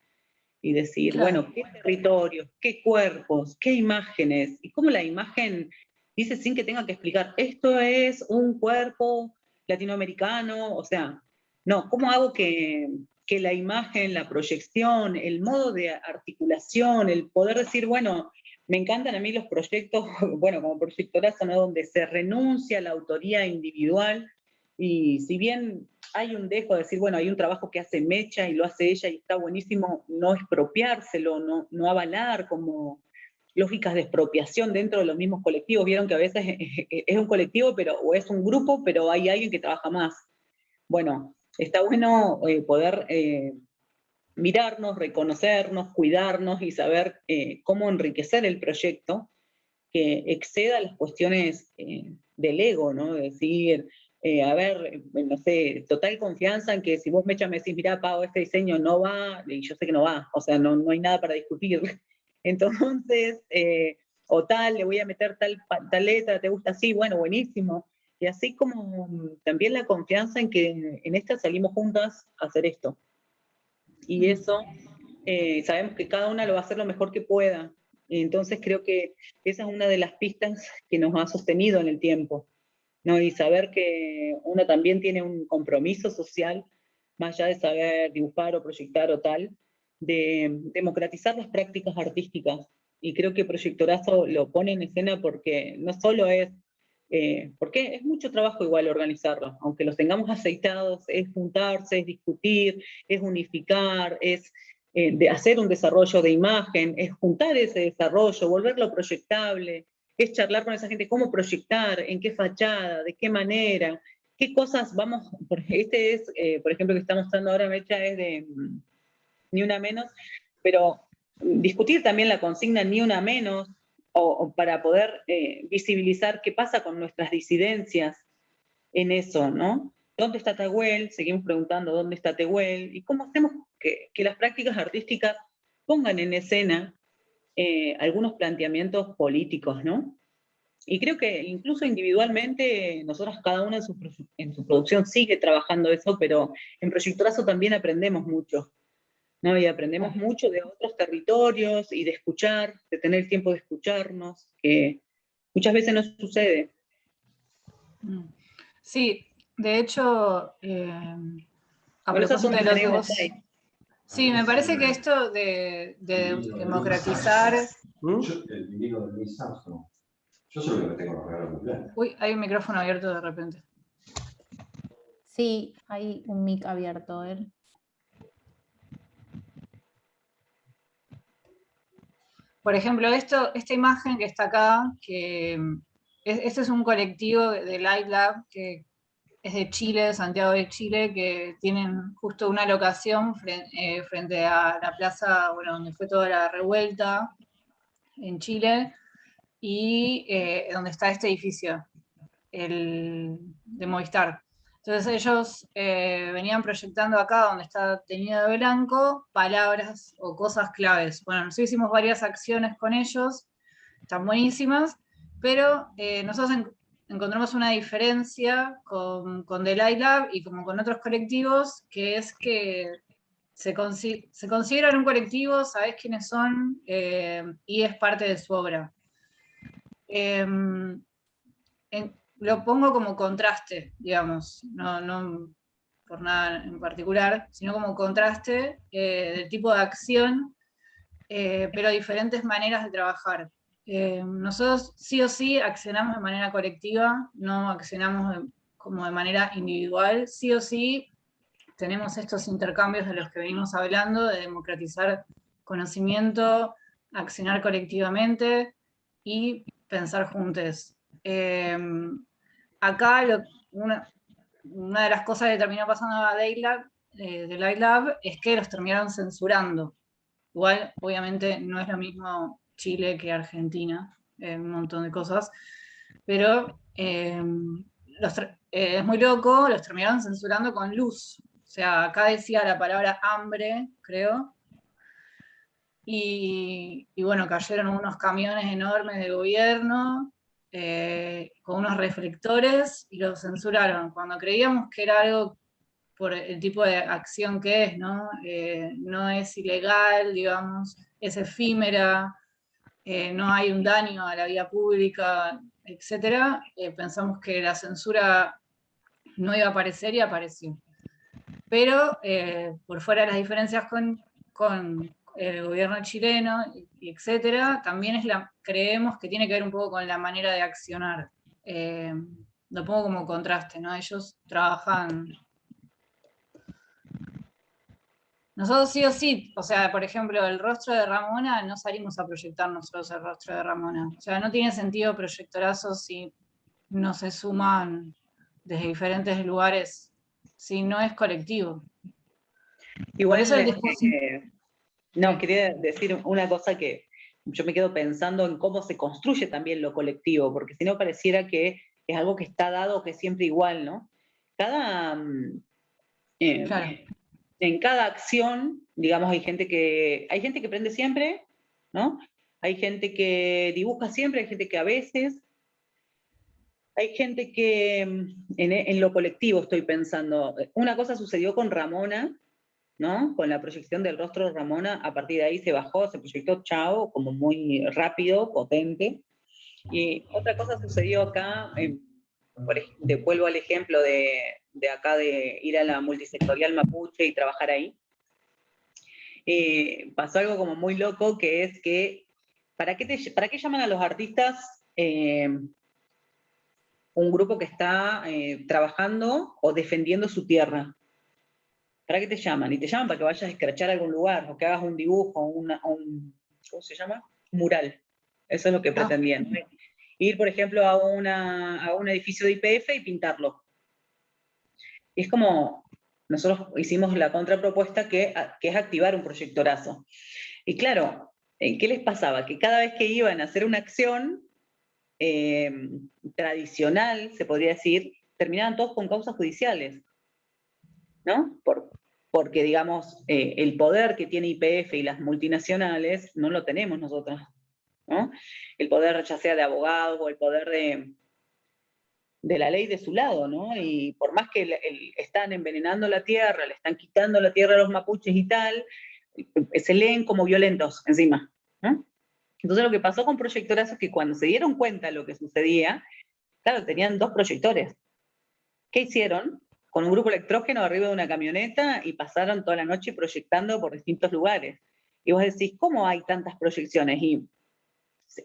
Y decir, Claro. bueno, qué territorios, qué cuerpos, qué imágenes, y cómo la imagen dice sin que tenga que explicar, esto es un cuerpo latinoamericano, o sea, no, ¿cómo hago que la imagen, la proyección, el modo de articulación, el poder decir, bueno, me encantan a mí los proyectos, bueno, como proyectorazo, ¿no? Donde se renuncia a la autoría individual, y si bien hay un dejo de decir, bueno, hay un trabajo que hace Mecha y lo hace ella y está buenísimo, no expropiárselo, no avalar como lógicas de expropiación dentro de los mismos colectivos. Vieron que a veces es un colectivo o es un grupo, pero hay alguien que trabaja más. Bueno, está bueno poder mirarnos, reconocernos, cuidarnos y saber cómo enriquecer el proyecto que exceda las cuestiones del ego, ¿no? De decir, a ver, no sé, total confianza en que si vos me decís, mirá, Pau, este diseño no va, y yo sé que no va, o sea, no hay nada para discutir. Entonces, o tal, le voy a meter tal letra, ¿te gusta así? Bueno, buenísimo. Y así como también la confianza en que en esta salimos juntas a hacer esto. Y eso, sabemos que cada una lo va a hacer lo mejor que pueda. Entonces creo que esa es una de las pistas que nos ha sostenido en el tiempo, ¿no? Y saber que uno también tiene un compromiso social, más allá de saber dibujar o proyectar o tal, de democratizar las prácticas artísticas. Y creo que Proyectorazo lo pone en escena porque no solo es Porque es mucho trabajo igual organizarlo, aunque los tengamos aceitados, es juntarse, es discutir, es unificar, es de hacer un desarrollo de imagen, es juntar ese desarrollo, volverlo proyectable, es charlar con esa gente, cómo proyectar, en qué fachada, de qué manera, qué cosas vamos, este es, por ejemplo, que está mostrando ahora Mecha, es de Ni Una Menos, pero discutir también la consigna Ni Una Menos, o para poder visibilizar qué pasa con nuestras disidencias en eso, ¿no? ¿Dónde está Tehuel? Seguimos preguntando dónde está Tehuel, y cómo hacemos que las prácticas artísticas pongan en escena algunos planteamientos políticos, ¿no? Y creo que incluso individualmente, nosotros cada una en su producción sigue trabajando eso, pero en Proyectorazo también aprendemos mucho, ¿no? Y aprendemos mucho de otros territorios y de escuchar, de tener el tiempo de escucharnos, que muchas veces no sucede. Sí, de hecho, a Bueno, esas son propósito de mis lo que anécdotas. vos... Sí, me parece que esto de democratizar... El vinilo de Louis Armstrong. Yo soy lo que tengo los regalos de cumpleaños. Uy, hay un micrófono abierto de repente. Sí, hay un mic abierto, él. Por ejemplo, esta imagen que está acá, este es un colectivo de Light Lab que es de Chile, Santiago de Chile, que tienen justo una locación frente a la plaza, bueno, donde fue toda la revuelta en Chile, y donde está este edificio, el de Movistar. Entonces ellos venían proyectando acá, donde está teñido de blanco, palabras o cosas claves. Bueno, nosotros hicimos varias acciones con ellos, están buenísimas, pero nosotros encontramos una diferencia con The Light Lab y como con otros colectivos, que es que se consideran un colectivo, sabés quiénes son, y es parte de su obra. Lo pongo como contraste, digamos, no por nada en particular, sino como contraste del tipo de acción, pero diferentes maneras de trabajar. Nosotros sí o sí accionamos de manera colectiva, no accionamos como de manera individual, sí o sí tenemos estos intercambios de los que venimos hablando, de democratizar conocimiento, accionar colectivamente y pensar juntos. Acá una de las cosas que terminó pasando a The Light Lab es que los terminaron censurando. Igual, obviamente, no es lo mismo Chile que Argentina, un montón de cosas, pero es muy loco, los terminaron censurando con luz. O sea, acá decía la palabra hambre, creo, y bueno, cayeron unos camiones enormes de gobierno con unos reflectores y los censuraron. Cuando creíamos que era algo por el tipo de acción que es, ¿no? No es ilegal, digamos, es efímera, no hay un daño a la vida pública, etc. Pensamos que la censura no iba a aparecer y apareció. Pero por fuera de las diferencias con el gobierno chileno, y etcétera, también creemos que tiene que ver un poco con la manera de accionar. Lo pongo como contraste, ¿no? Ellos trabajan. Nosotros sí o sí, o sea, por ejemplo, el rostro de Ramona, no salimos a proyectar nosotros el rostro de Ramona. O sea, no tiene sentido Proyectorazo si no se suman desde diferentes lugares, si no es colectivo. Igual, Por eso el discurso... no, quería decir una cosa que yo me quedo pensando en cómo se construye también lo colectivo, porque si no pareciera que es algo que está dado, que es siempre igual, ¿no? Claro. En cada acción, digamos, hay gente que prende siempre, ¿no? Hay gente que dibuja siempre, hay gente que a veces, hay gente que en lo colectivo estoy pensando. Una cosa sucedió con Ramona, ¿no? Con la proyección del rostro de Ramona, a partir de ahí se bajó, se proyectó chao, como muy rápido, potente. Y otra cosa sucedió acá, vuelvo al ejemplo de acá de ir a la multisectorial Mapuche y trabajar ahí. Pasó algo como muy loco, que es que, ¿para qué llaman a los artistas un grupo que está trabajando o defendiendo su tierra. ¿Para qué te llaman? Y te llaman para que vayas a escrachar algún lugar, o que hagas un dibujo, ¿cómo se llama? Un mural. Eso es lo que pretendían. Ir, por ejemplo, a un edificio de YPF y pintarlo. Y es como, nosotros hicimos la contrapropuesta que es activar un proyectorazo. Y claro, ¿qué les pasaba? Que cada vez que iban a hacer una acción tradicional, se podría decir, terminaban todos con causas judiciales, ¿no? Porque, digamos, el poder que tiene YPF y las multinacionales no lo tenemos nosotros, ¿no? El poder ya sea de abogados o el poder de la ley de su lado, ¿no? Y por más que están envenenando la tierra, le están quitando la tierra a los mapuches y tal, se leen como violentos encima, ¿no? Entonces lo que pasó con Proyectorazo es que cuando se dieron cuenta de lo que sucedía, claro, tenían 2 proyectores. ¿Qué hicieron? Con un grupo electrógeno arriba de una camioneta y pasaron toda la noche proyectando por distintos lugares. Y vos decís, ¿cómo hay tantas proyecciones? Y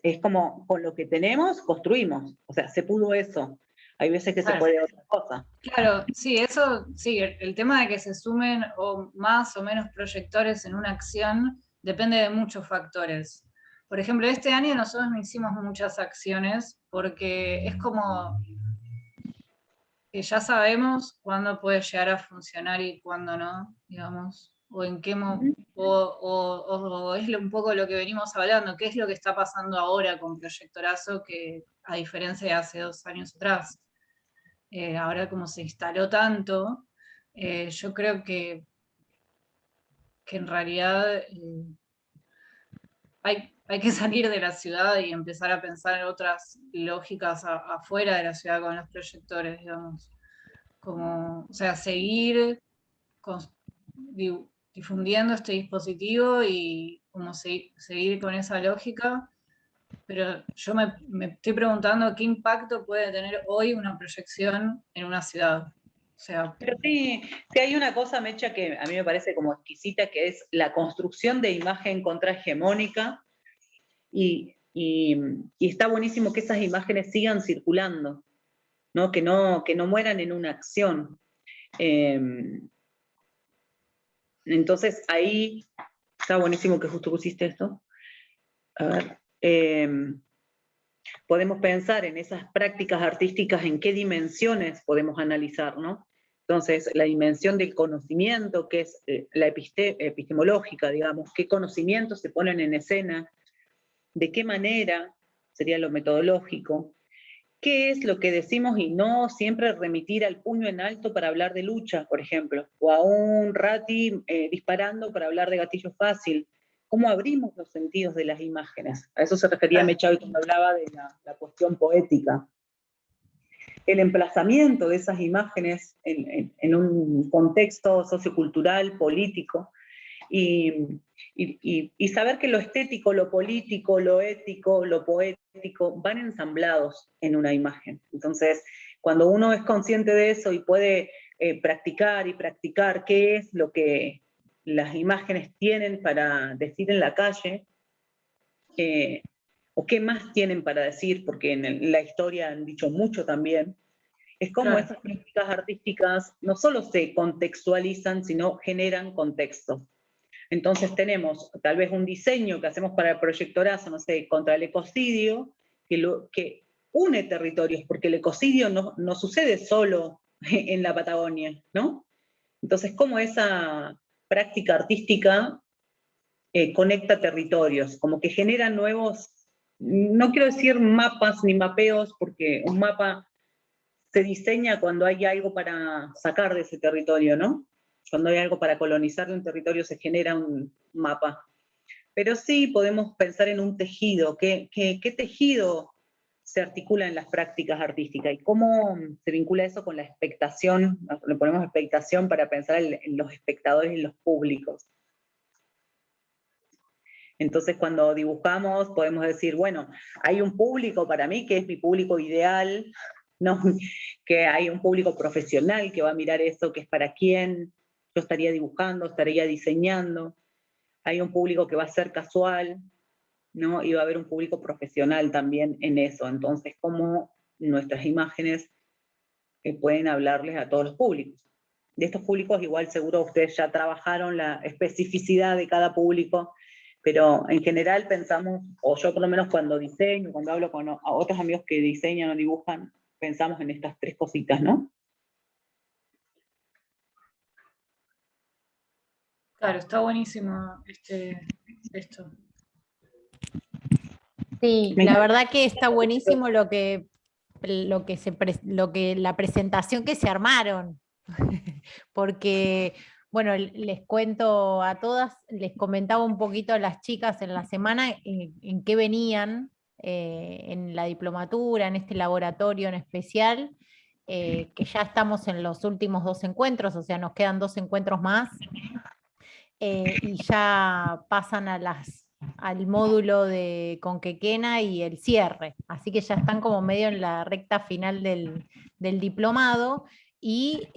es como, con lo que tenemos, construimos. O sea, se pudo eso. Hay veces que se puede otra cosa. Claro, sí, eso, sí, el tema de que se sumen o más o menos proyectores en una acción depende de muchos factores. Por ejemplo, este año nosotros no hicimos muchas acciones porque es como que ya sabemos cuándo puede llegar a funcionar y cuándo no, digamos, o en qué o es un poco lo que venimos hablando, qué es lo que está pasando ahora con Proyectorazo que a diferencia de hace 2 años atrás. Ahora como se instaló tanto, yo creo que en realidad hay que salir de la ciudad y empezar a pensar en otras lógicas afuera de la ciudad con los proyectores, digamos. Como, o sea, seguir difundiendo este dispositivo y como seguir con esa lógica, pero yo me estoy preguntando qué impacto puede tener hoy una proyección en una ciudad. O sea, Pero sí, sí hay una cosa, Mecha, que a mí me parece como exquisita, que es la construcción de imagen contrahegemónica, y está buenísimo que esas imágenes sigan circulando, ¿no? Que no mueran en una acción. Entonces ahí está buenísimo que justo pusiste esto. A ver, podemos pensar en esas prácticas artísticas, en qué dimensiones podemos analizar, ¿no? Entonces, la dimensión del conocimiento, que es la epistemológica, digamos, qué conocimientos se ponen en escena, de qué manera sería lo metodológico, qué es lo que decimos y no siempre remitir al puño en alto para hablar de lucha, por ejemplo, o a un rati disparando para hablar de gatillo fácil. ¿Cómo abrimos los sentidos de las imágenes? A eso se refería Mechavi cuando hablaba de la cuestión poética. El emplazamiento de esas imágenes en un contexto sociocultural, político, y saber que lo estético, lo político, lo ético, lo poético van ensamblados en una imagen. Entonces, cuando uno es consciente de eso y puede practicar y practicar qué es lo que las imágenes tienen para decir en la calle, o qué más tienen para decir, porque en la historia han dicho mucho también, es como esas prácticas artísticas no solo se contextualizan, sino generan contextos. Entonces tenemos tal vez un diseño que hacemos para el proyectorazo, no sé, contra el ecocidio, que une territorios, porque el ecocidio no sucede solo en la Patagonia, ¿no? Entonces, cómo esa práctica artística conecta territorios, como que genera nuevos, no quiero decir mapas ni mapeos, porque un mapa se diseña cuando hay algo para sacar de ese territorio, ¿no? Cuando hay algo para colonizar de un territorio se genera un mapa. Pero sí podemos pensar en un tejido, ¿qué tejido se articula en las prácticas artísticas? ¿Y cómo se vincula eso con la expectación? Le ponemos expectación para pensar en los espectadores y en los públicos. Entonces cuando dibujamos podemos decir, bueno, hay un público para mí que es mi público ideal, ¿no? Que hay un público profesional que va a mirar eso, que es para quién yo estaría dibujando, estaría diseñando. Hay un público que va a ser casual, ¿no? Y va a haber un público profesional también en eso. Entonces, ¿cómo nuestras imágenes pueden hablarles a todos los públicos. De estos públicos igual seguro ustedes ya trabajaron la especificidad de cada público, pero en general pensamos, o yo por lo menos cuando diseño, cuando hablo con otros amigos que diseñan o dibujan, pensamos en estas 3 cositas, ¿no? Claro, está buenísimo esto. Sí, Me la encanta. verdad que está buenísimo lo que la presentación que se armaron. Porque, bueno, les cuento a todas, les comentaba un poquito a las chicas en la semana en qué venían en la diplomatura, en este laboratorio en especial, que ya estamos en los últimos 2 encuentros, o sea, nos quedan 2 encuentros más, y ya pasan al módulo de Conquequena y el cierre, así que ya están como medio en la recta final del diplomado, y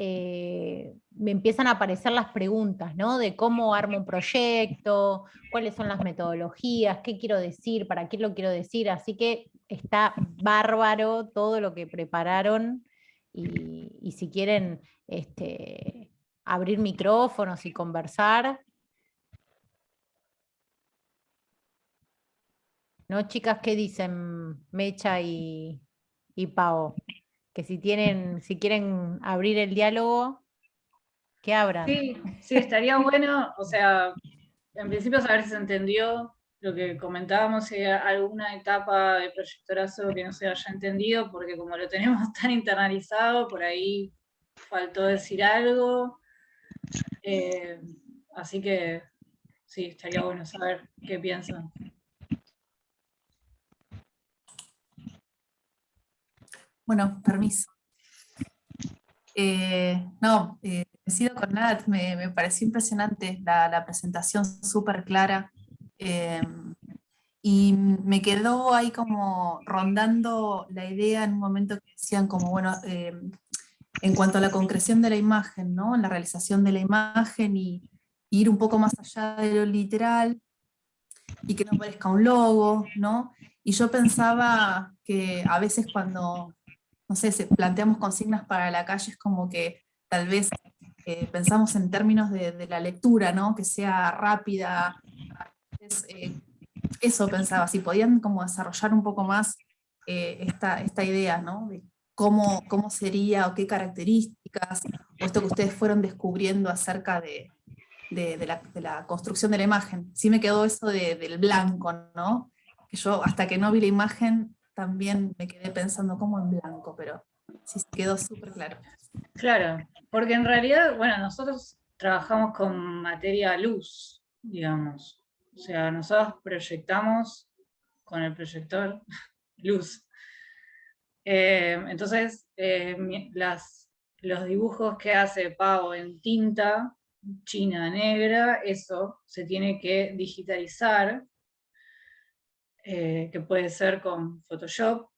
me empiezan a aparecer las preguntas, ¿no? De cómo armo un proyecto, cuáles son las metodologías, qué quiero decir, para qué lo quiero decir, así que está bárbaro todo lo que prepararon, y si quieren abrir micrófonos y conversar. ¿No, chicas? ¿Qué dicen Mecha y Pau? Que si quieren abrir el diálogo, que abran. Sí, sí, estaría bueno, o sea, en principio saber si se entendió lo que comentábamos, si hay alguna etapa de proyectorazo que no se haya entendido, porque como lo tenemos tan internalizado, por ahí faltó decir algo. Así que sí, estaría bueno saber qué piensan. Bueno, permiso. Coincido con Nat, me pareció impresionante la presentación súper clara. Y me quedó ahí como rondando la idea en un momento que decían como, bueno, en cuanto a la concreción de la imagen, ¿no? En la realización de la imagen y ir un poco más allá de lo literal y que no parezca un logo, ¿no? Y yo pensaba que a veces cuando, no sé, planteamos consignas para la calle es como que tal vez pensamos en términos de la lectura, ¿no? Que sea rápida. Eso pensaba, si podían como desarrollar un poco más esta idea, ¿no? De cómo sería o qué características, o esto que ustedes fueron descubriendo acerca de la construcción de la imagen. Sí me quedó eso del blanco, ¿no? Que yo hasta que no vi la imagen también me quedé pensando como en blanco, pero sí se quedó súper claro. Claro, porque en realidad, bueno, nosotros trabajamos con materia luz, digamos. O sea, nosotros proyectamos con el proyector luz. Entonces, los dibujos que hace Pau en tinta china negra, eso se tiene que digitalizar, que puede ser con Photoshop,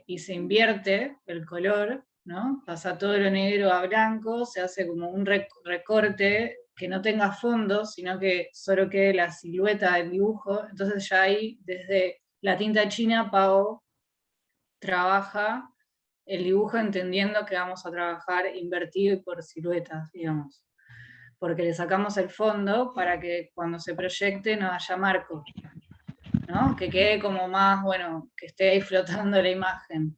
y se invierte el color, ¿no? Pasa todo lo negro a blanco, se hace como un recorte que no tenga fondo, sino que solo quede la silueta del dibujo. Entonces ya ahí, desde la tinta china, Pau trabaja el dibujo entendiendo que vamos a trabajar invertido y por siluetas, digamos. Porque le sacamos el fondo para que cuando se proyecte no haya marco, ¿no? Que quede como más, bueno, que esté ahí flotando la imagen.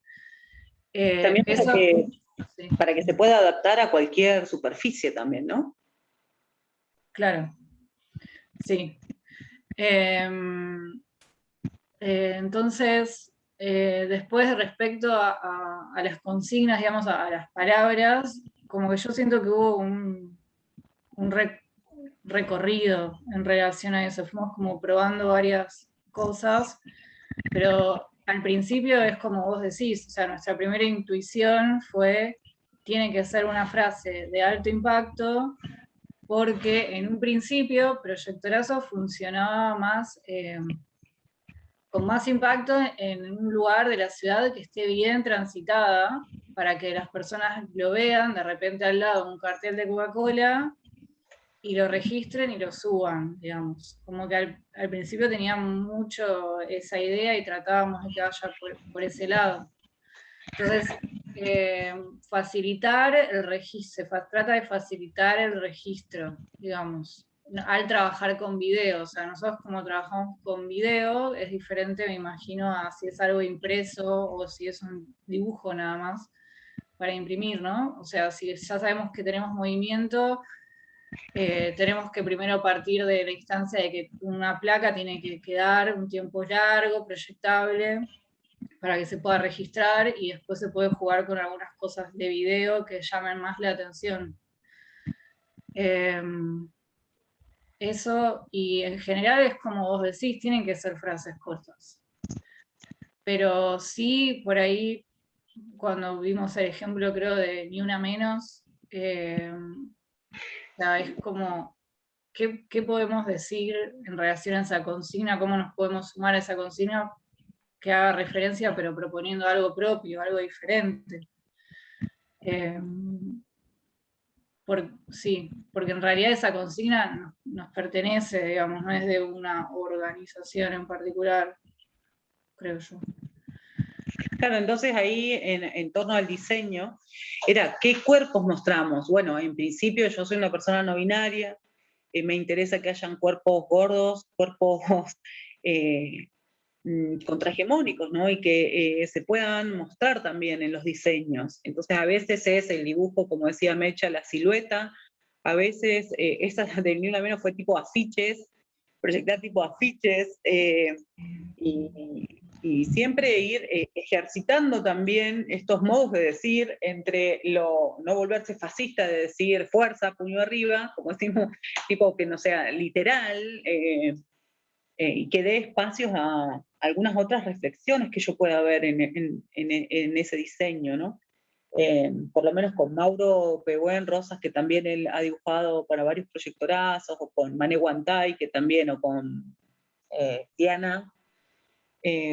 También Eso, sí, para que se pueda adaptar a cualquier superficie también, ¿no? claro, sí. Entonces, después respecto a las consignas, digamos, a las palabras, como que yo siento que hubo un recorrido en relación a eso, fuimos como probando varias cosas, pero al principio es como vos decís, o sea, nuestra primera intuición fue, tiene que ser una frase de alto impacto, porque en un principio Proyectorazo funcionaba más, con más impacto en un lugar de la ciudad que esté bien transitada, para que las personas lo vean, de repente al lado un cartel de Coca-Cola, y lo registren y lo suban, digamos. Como que al principio teníamos mucho esa idea y tratábamos de que vaya por ese lado. Entonces, facilitar el registro, trata de facilitar el registro, digamos, al trabajar con video. O sea, nosotros como trabajamos con video, es diferente, me imagino, a si es algo impreso o si es un dibujo nada más para imprimir, ¿no? O sea, si ya sabemos que tenemos movimiento, tenemos que primero partir de la instancia de que una placa tiene que quedar un tiempo largo, proyectable, para que se pueda registrar, y después se puede jugar con algunas cosas de video que llamen más la atención. Eso, y en general es como vos decís, tienen que ser frases cortas. Pero sí, por ahí, cuando vimos el ejemplo, creo, de Ni Una Menos, es como, ¿qué podemos decir en relación a esa consigna? ¿Cómo nos podemos sumar a esa consigna que haga referencia, pero proponiendo algo propio, algo diferente? Sí, porque en realidad esa consigna nos pertenece, digamos, no es de una organización en particular, creo yo. Claro, entonces ahí en torno al diseño, era ¿qué cuerpos mostramos? Bueno, en principio yo soy una persona no binaria, me interesa que hayan cuerpos gordos, cuerpos contrahegemónicos, ¿no? Y que se puedan mostrar también en los diseños. Entonces a veces es el dibujo, como decía Mecha, la silueta, a veces esa de Ni Una Menos fue tipo afiches, proyectar tipo afiches, y siempre ir ejercitando también estos modos de decir, entre no volverse fascista, de decir fuerza, puño arriba, como decimos, tipo que no sea literal, y que dé espacios a algunas otras reflexiones que yo pueda ver en ese diseño, ¿no? Por lo menos con Mauro Pehuen Rosas, que también él ha dibujado para varios proyectorazos, o con Mane Guantay, que también, o con Diana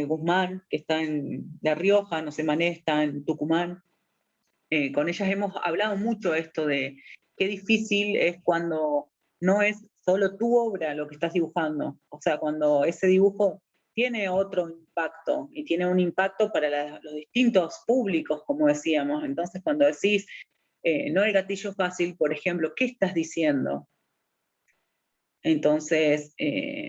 Guzmán, que está en La Rioja, no sé, Mané está en Tucumán. Con ellas hemos hablado mucho esto de qué difícil es cuando no es solo tu obra lo que estás dibujando, o sea, cuando ese dibujo tiene otro impacto, y tiene un impacto para los distintos públicos, como decíamos. Entonces, cuando decís, no el gatillo fácil, por ejemplo, ¿qué estás diciendo? Entonces,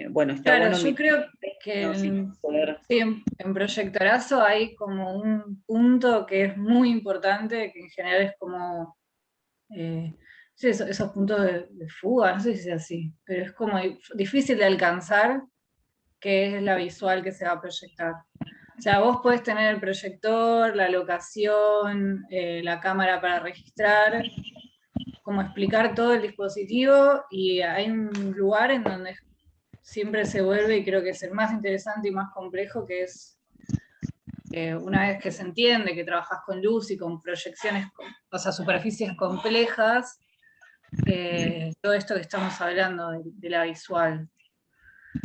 bueno, está Claro, bueno. yo creo que sí, en Proyectorazo hay como un punto que es muy importante, que en general es como sí, esos puntos de fuga, no sé si es así, pero es como difícil de alcanzar, que es la visual que se va a proyectar. O sea, vos podés tener el proyector, la locación, la cámara para registrar, como explicar todo el dispositivo, y hay un lugar en donde siempre se vuelve, y creo que es el más interesante y más complejo, que es una vez que se entiende que trabajas con luz y con proyecciones, o sea, superficies complejas, todo esto que estamos hablando de la visual.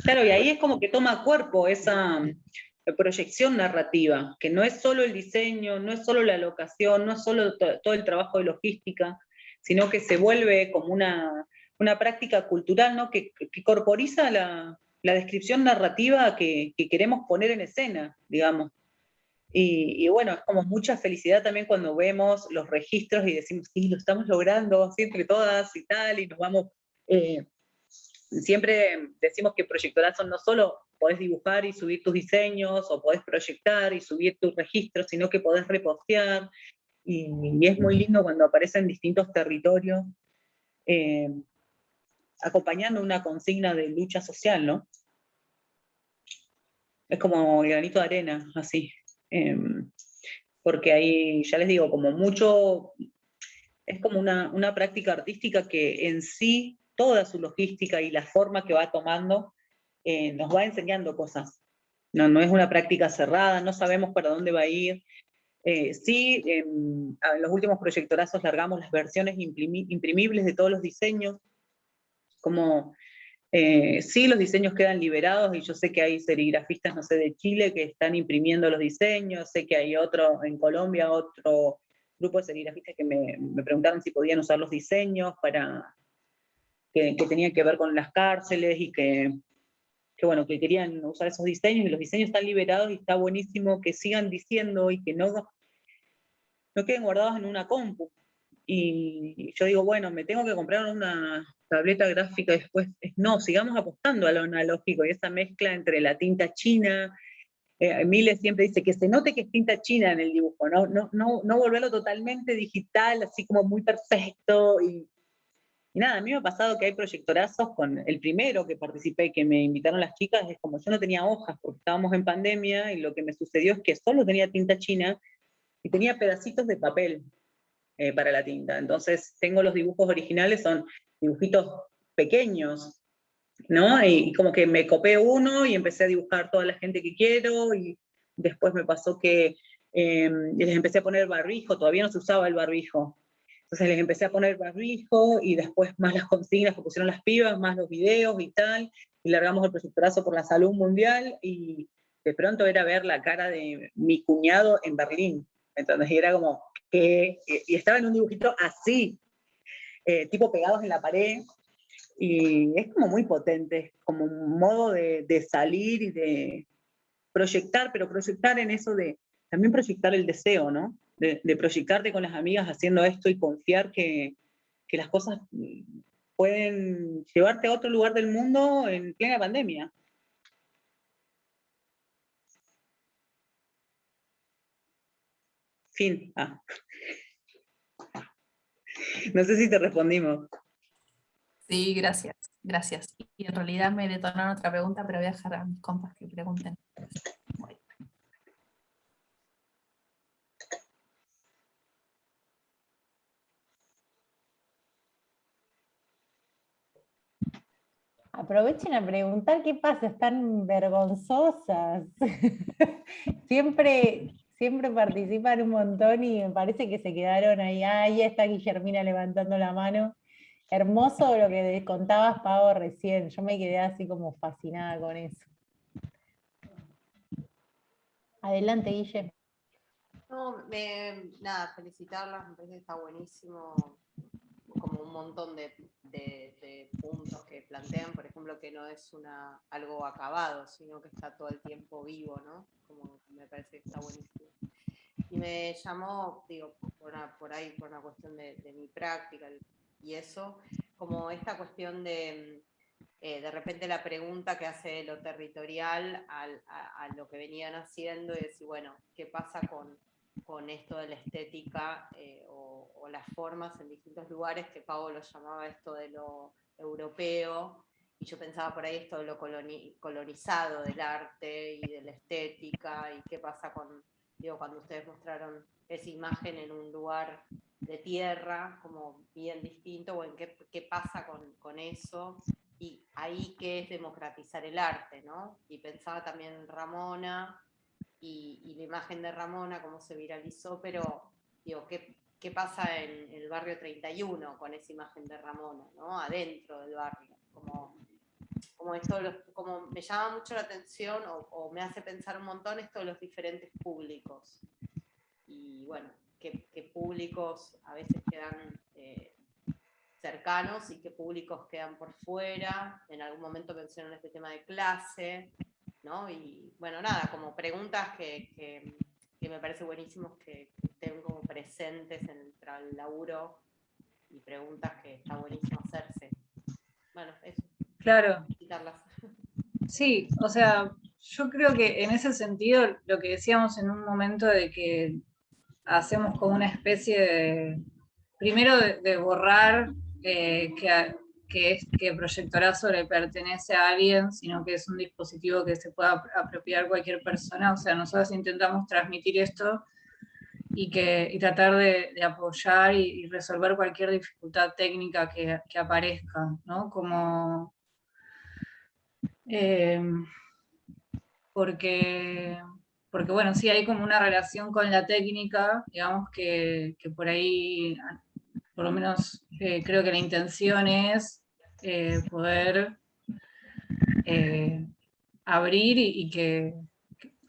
Claro, y ahí es como que toma cuerpo esa proyección narrativa, que no es solo el diseño, no es solo la locación, no es solo todo el trabajo de logística, sino que se vuelve como una práctica cultural, ¿no? que corporiza la descripción narrativa que queremos poner en escena, digamos. Y bueno, es como mucha felicidad también cuando vemos los registros y decimos, sí, lo estamos logrando, sí, entre todas y tal, y nos vamos... Siempre decimos que Proyectorazo no solo podés dibujar y subir tus diseños, o podés proyectar y subir tus registros, sino que podés repostear, y es muy lindo cuando aparecen distintos territorios acompañando una consigna de lucha social, ¿no? Es como el granito de arena, así. Porque ahí, ya les digo, como mucho, es como una práctica artística que en sí, toda su logística y la forma que va tomando, nos va enseñando cosas. No es una práctica cerrada, no sabemos para dónde va a ir. Sí, en los últimos proyectorazos largamos las versiones imprimibles de todos los diseños, como sí, los diseños quedan liberados, y yo sé que hay serigrafistas, no sé, de Chile, que están imprimiendo los diseños, sé que hay otro en Colombia, otro grupo de serigrafistas que me preguntaron si podían usar los diseños para que tenían que ver con las cárceles, y que bueno, que querían usar esos diseños, y los diseños están liberados, y está buenísimo que sigan diciendo, y que no no queden guardados en una compu. Y yo digo, bueno, me tengo que comprar una tableta gráfica después. No, sigamos apostando a lo analógico, y esa mezcla entre la tinta china. Miles siempre dice que se note que es tinta china en el dibujo, no volverlo totalmente digital, así como muy perfecto. Y nada, a mí me ha pasado que hay proyectorazos, con el primero que participé, que me invitaron las chicas, es como yo no tenía hojas porque estábamos en pandemia, y lo que me sucedió es que solo tenía tinta china y tenía pedacitos de papel para la tinta. Entonces tengo los dibujos originales, son dibujitos pequeños, ¿no? Y como que me copé uno y empecé a dibujar toda la gente que quiero, y después me pasó que les empecé a poner barbijo, todavía no se usaba el barbijo. Entonces les empecé a poner barbijo, y después más las consignas que pusieron las pibas, más los videos y tal, y largamos el proyectorazo por la salud mundial, y de pronto era ver la cara de mi cuñado en Berlín. Entonces era como que, y estaba en un dibujito así, tipo pegados en la pared, y es como muy potente, es como un modo de salir y de proyectar, pero proyectar en eso de, también proyectar el deseo, ¿no? De proyectarte con las amigas haciendo esto, y confiar que las cosas pueden llevarte a otro lugar del mundo en plena pandemia. Fin. No sé si te respondimos. Sí, gracias, gracias. Y en realidad me detonaron otra pregunta, pero voy a dejar a mis compas que pregunten. Aprovechen a preguntar qué pasa, están vergonzosas. Siempre participan un montón y me parece que se quedaron ahí. Ahí está Guillermina levantando la mano. Hermoso lo que contabas, Pavo, recién. Yo me quedé así como fascinada con eso. Adelante, Guille. No, nada, felicitarlas, me parece que está buenísimo, como un montón de puntos que plantean, por ejemplo, que no es algo acabado, sino que está todo el tiempo vivo, ¿no? Como me parece que está buenísimo. Y me llamó, digo, por ahí, por una cuestión de mi práctica y eso, como esta cuestión de repente la pregunta que hace de lo territorial a lo que venían haciendo, y decir, bueno, ¿qué pasa con esto de la estética o las formas en distintos lugares, que Pablo lo llamaba esto de lo europeo, y yo pensaba por ahí esto de lo colonizado del arte y de la estética, y qué pasa cuando ustedes mostraron esa imagen en un lugar de tierra, como bien distinto, o en qué pasa con eso, y ahí qué es democratizar el arte, ¿no? Y pensaba también en Ramona, y la imagen de Ramona, cómo se viralizó, pero digo, ¿qué pasa en el barrio 31 con esa imagen de Ramona, ¿no? Adentro del barrio, como esto, como me llama mucho la atención, o me hace pensar un montón esto de los diferentes públicos, y bueno, qué públicos a veces quedan cercanos y qué públicos quedan por fuera. En algún momento mencionan este tema de clase, ¿no? Y bueno, nada, como preguntas que me parece buenísimos que estén como presentes en el laburo, y preguntas que está buenísimo hacerse. Bueno, eso. Claro. Quitarlas. Sí, o sea, yo creo que en ese sentido, lo que decíamos en un momento de que hacemos como una especie de, primero de borrar que Proyectorazo le pertenece a alguien, sino que es un dispositivo que se pueda apropiar cualquier persona. O sea, nosotros intentamos transmitir esto y tratar de apoyar y resolver cualquier dificultad técnica que aparezca, ¿no? Como porque bueno, sí hay como una relación con la técnica, digamos que por ahí, por lo menos creo que la intención es poder abrir y que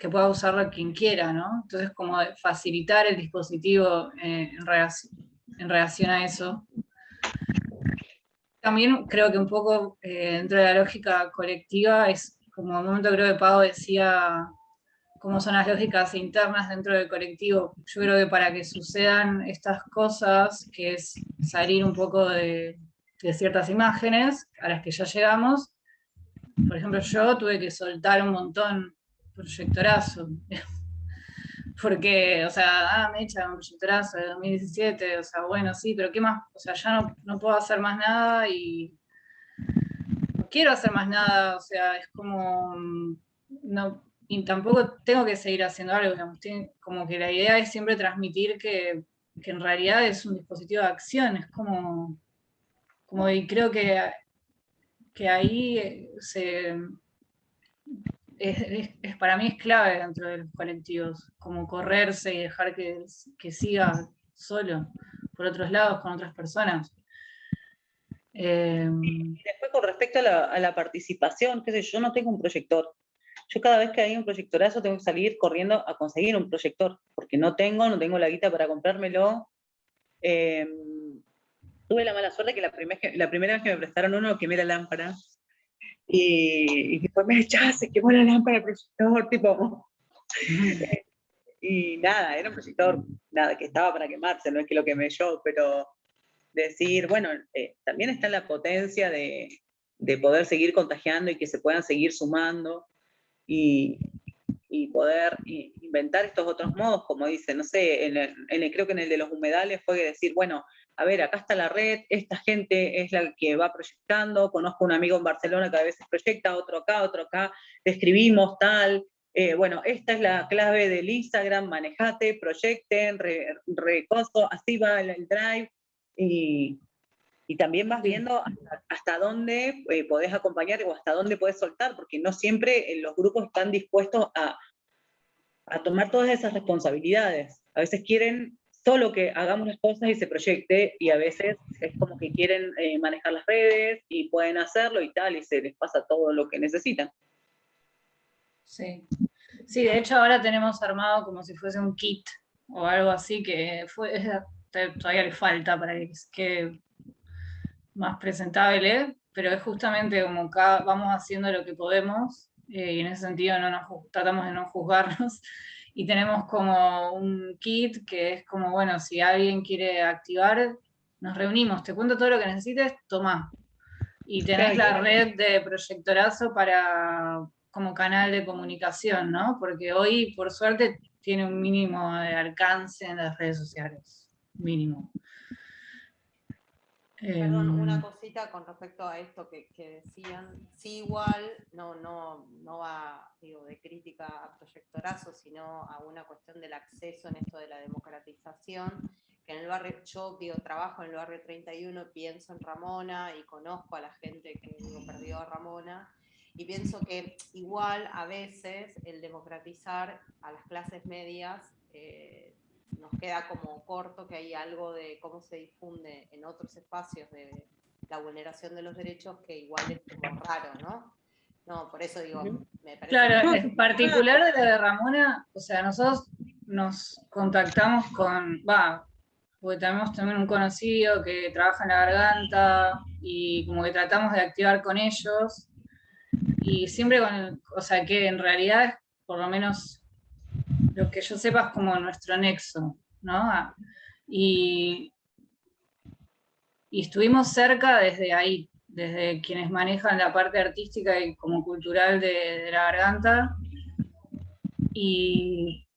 pueda usarlo quien quiera, ¿no? Entonces como facilitar el dispositivo en relación a eso. También creo que un poco dentro de la lógica colectiva es como un momento, creo que Pau decía cómo son las lógicas internas dentro del colectivo. Yo creo que para que sucedan estas cosas, que es salir un poco de ciertas imágenes a las que ya llegamos, por ejemplo, yo tuve que soltar un montón proyectorazo, porque, o sea, me echan un proyectorazo de 2017, o sea, bueno, sí, pero ¿qué más? O sea, ya no puedo hacer más nada y no quiero hacer más nada, o sea, es como, no, y tampoco tengo que seguir haciendo algo, digamos, como que la idea es siempre transmitir que en realidad es un dispositivo de acción, es como y creo que ahí para mí es clave dentro de los colectivos, como correrse y dejar que siga solo, por otros lados, con otras personas. Y después con respecto a la participación, qué sé yo, no tengo un proyector. Yo cada vez que hay un proyectorazo tengo que salir corriendo a conseguir un proyector, porque no tengo la guita para comprármelo. Tuve la mala suerte que la primera vez que me prestaron uno quemé la lámpara. Y después me echaba, se quemó la lámpara del proyector, tipo. Y nada, era un proyector, nada, que estaba para quemarse, no es que lo quemé yo, pero decir, bueno, también está la potencia de poder seguir contagiando y que se puedan seguir sumando y poder inventar estos otros modos, como dice, no sé, creo que en el de los humedales fue decir, bueno, a ver, acá está la red, esta gente es la que va proyectando, conozco un amigo en Barcelona que a veces proyecta, otro acá, te escribimos tal, bueno, esta es la clave del Instagram, manejate, proyecten, recoso, así va el drive, y también vas viendo hasta dónde podés acompañar o hasta dónde podés soltar, porque no siempre los grupos están dispuestos a tomar todas esas responsabilidades. A veces quieren solo que hagamos las cosas y se proyecte, y a veces es como que quieren manejar las redes y pueden hacerlo y tal, y se les pasa todo lo que necesitan. Sí. Sí, de hecho ahora tenemos armado como si fuese un kit o algo así que todavía le falta para que quede más presentable, pero es justamente como vamos haciendo lo que podemos y en ese sentido tratamos de no juzgarnos y tenemos como un kit que es como, bueno, si alguien quiere activar, nos reunimos, te cuento todo lo que necesites, tomá. Y tenés la red de Proyectorazo como canal de comunicación, ¿no? Porque hoy, por suerte, tiene un mínimo de alcance en las redes sociales. Mínimo. Perdón, una cosita con respecto a esto que decían. Sí, igual no va, digo, de crítica a Proyectorazo, sino a una cuestión del acceso en esto de la democratización. Que en el barrio, yo trabajo en el barrio 31, pienso en Ramona y conozco a la gente que perdió a Ramona, y pienso que igual a veces el democratizar a las clases medias nos queda como corto, que hay algo de cómo se difunde en otros espacios de la vulneración de los derechos que igual es como raro, ¿no? No, por eso digo, me parece... Claro, en particular de la de Ramona, o sea, nosotros nos contactamos porque tenemos también un conocido que trabaja en La Garganta y como que tratamos de activar con ellos y siempre o sea, que en realidad, por lo menos lo que yo sepa, es como nuestro nexo, ¿no? Y estuvimos cerca desde ahí, desde quienes manejan la parte artística y como cultural de La Garganta, y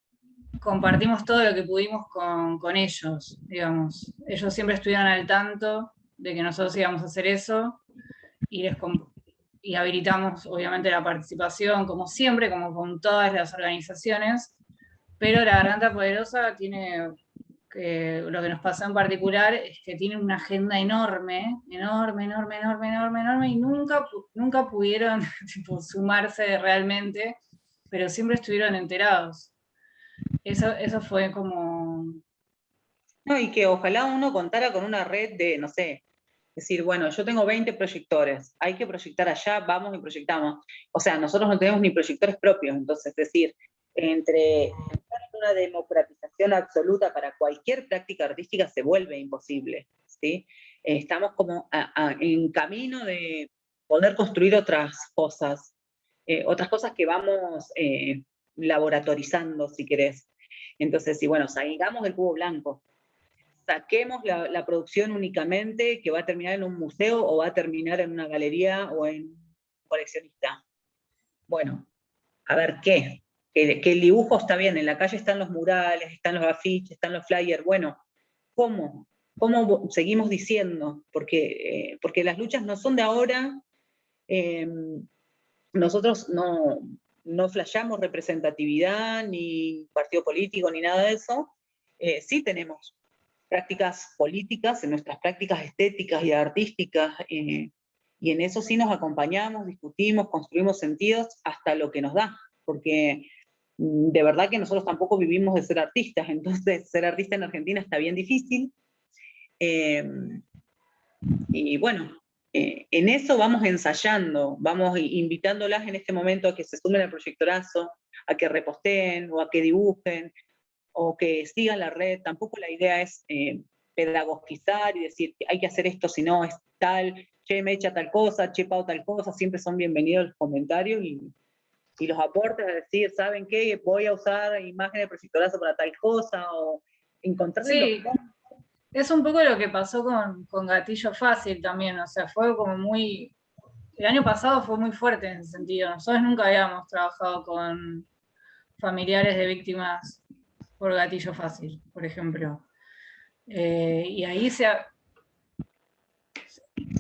compartimos todo lo que pudimos con ellos, digamos. Ellos siempre estuvieron al tanto de que nosotros íbamos a hacer eso, y habilitamos obviamente la participación, como siempre, como con todas las organizaciones, pero La Garganta Poderosa tiene, lo que nos pasó en particular es que tiene una agenda enorme, y nunca pudieron tipo, sumarse realmente, pero siempre estuvieron enterados. Eso fue como... No, y que ojalá uno contara con una red de, no sé, decir, bueno, yo tengo 20 proyectores, hay que proyectar allá, vamos y proyectamos. O sea, nosotros no tenemos ni proyectores propios, entonces, es decir, entre una democratización absoluta para cualquier práctica artística se vuelve imposible, ¿sí? Estamos como en camino de poder construir otras cosas que vamos laboratorizando, si querés. Entonces, y bueno, salgamos del cubo blanco. Saquemos la producción únicamente que va a terminar en un museo o va a terminar en una galería o en un coleccionista. Bueno, a ver qué. Que el dibujo está bien, en la calle están los murales, están los afiches, están los flyers. Bueno, ¿cómo? ¿Cómo seguimos diciendo? Porque las luchas no son de ahora. Nosotros no flasheamos representatividad, ni partido político, ni nada de eso. Sí tenemos prácticas políticas, en nuestras prácticas estéticas y artísticas, y en eso sí nos acompañamos, discutimos, construimos sentidos hasta lo que nos da, porque de verdad que nosotros tampoco vivimos de ser artistas, entonces ser artista en Argentina está bien difícil, y bueno, en eso vamos ensayando, vamos invitándolas en este momento a que se sumen al proyectorazo, a que reposteen o a que dibujen, o que sigan la red. Tampoco la idea es pedagogizar y decir que hay que hacer esto, si no es tal, che, me echa tal cosa, che, Pau tal cosa. Siempre son bienvenidos los comentarios y los aportes, a decir, ¿saben qué? Voy a usar imágenes de proyectorazo para tal cosa, o encontrarle Sí, es un poco lo que pasó con Gatillo Fácil también, o sea, fue como muy... El año pasado fue muy fuerte en ese sentido. Nosotros nunca habíamos trabajado con familiares de víctimas por Gatillo Fácil, por ejemplo. Y ahí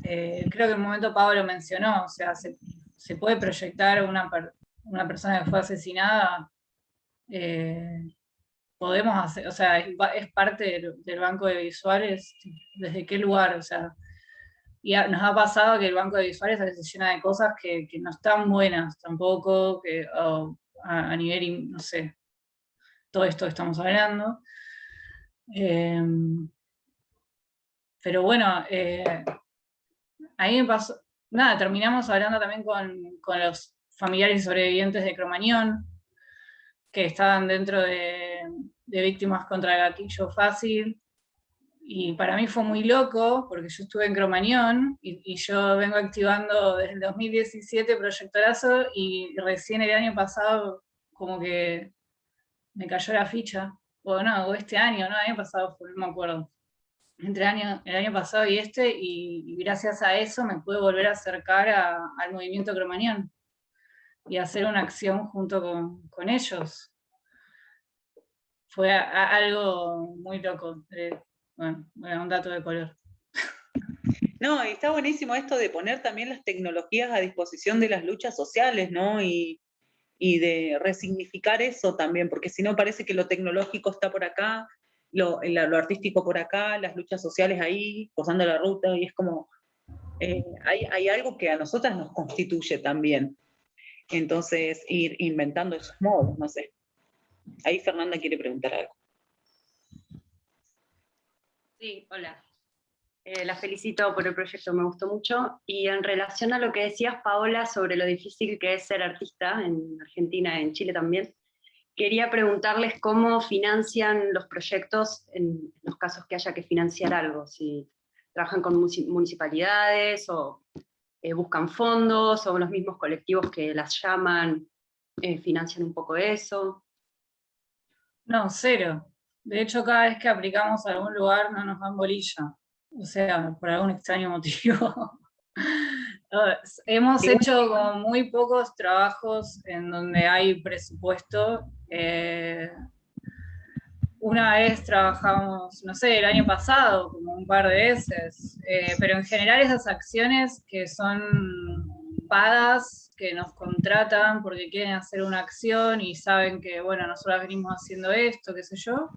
creo que en un momento Pablo mencionó, o sea, se puede proyectar una persona que fue asesinada, podemos hacer, o sea, es parte del banco de visuales, ¿desde qué lugar? O sea, y nos ha pasado que el banco de visuales a veces se llena de cosas que no están buenas tampoco, que a nivel, no sé, todo esto que estamos hablando. Pero bueno, ahí me pasó, nada, terminamos hablando también con los familiares y sobrevivientes de Cromañón, que estaban dentro de víctimas contra el gatillo fácil, y para mí fue muy loco, porque yo estuve en Cromañón, y yo vengo activando desde el 2017 Proyectorazo, y recién el año pasado como que me cayó la ficha, o no, o este año, no, el año pasado fue, no me acuerdo, entre el año pasado y gracias a eso me pude volver a acercar al movimiento Cromañón y hacer una acción junto con ellos. Fue algo muy loco, bueno, un dato de color. No, y está buenísimo esto de poner también las tecnologías a disposición de las luchas sociales, ¿no? Y de resignificar eso también, porque si no parece que lo tecnológico está por acá, lo artístico por acá, las luchas sociales ahí, posando la ruta, y es como, hay algo que a nosotras nos constituye también. Entonces, ir inventando esos modos, no sé. Ahí Fernanda quiere preguntar algo. Sí, hola. La felicito por el proyecto, me gustó mucho. Y en relación a lo que decías, Paola, sobre lo difícil que es ser artista en Argentina, en Chile también, quería preguntarles cómo financian los proyectos en los casos que haya que financiar algo, si trabajan con municipalidades o buscan fondos, o los mismos colectivos que las llaman financian un poco eso. No, cero. De hecho, cada vez que aplicamos a algún lugar no nos dan bolilla. O sea, por algún extraño motivo. Hemos hecho como muy pocos trabajos en donde hay presupuesto. Una vez trabajamos, no sé, el año pasado, como un par de veces, pero en general esas acciones que son pagas, que nos contratan porque quieren hacer una acción y saben que, bueno, nosotros venimos haciendo esto, qué sé yo,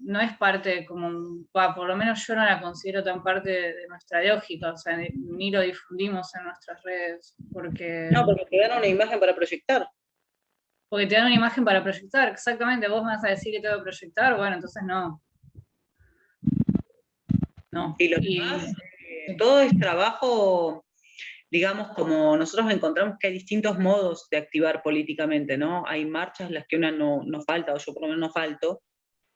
no es parte como, por lo menos yo no la considero tan parte de nuestra lógica, o sea, ni lo difundimos en nuestras redes, porque... No, porque te dan una imagen para proyectar. Porque te dan una imagen para proyectar, exactamente, vos me vas a decir que tengo que proyectar, bueno, entonces no. No. Y lo demás, todo es trabajo, digamos, como nosotros encontramos que hay distintos modos de activar políticamente, ¿no? Hay marchas en las que una no falta, o yo por lo menos no falto,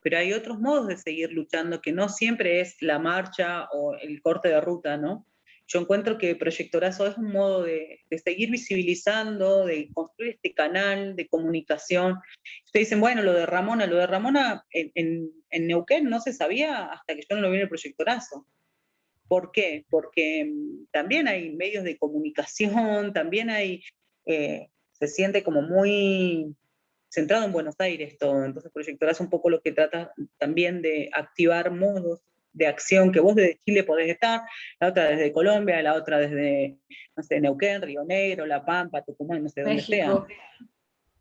pero hay otros modos de seguir luchando que no siempre es la marcha o el corte de ruta, ¿no? yo encuentro que Proyectorazo es un modo de seguir visibilizando, de construir este canal de comunicación. Ustedes dicen, bueno, lo de Ramona en Neuquén no se sabía hasta que yo no lo vi en el Proyectorazo. ¿Por qué? Porque también hay medios de comunicación, también hay, se siente como muy centrado en Buenos Aires todo, entonces Proyectorazo un poco lo que trata también de activar modos de acción que vos desde Chile podés estar, la otra desde Colombia, la otra desde, no sé, Neuquén, Río Negro, La Pampa, Tucumán, no sé, donde México. sea,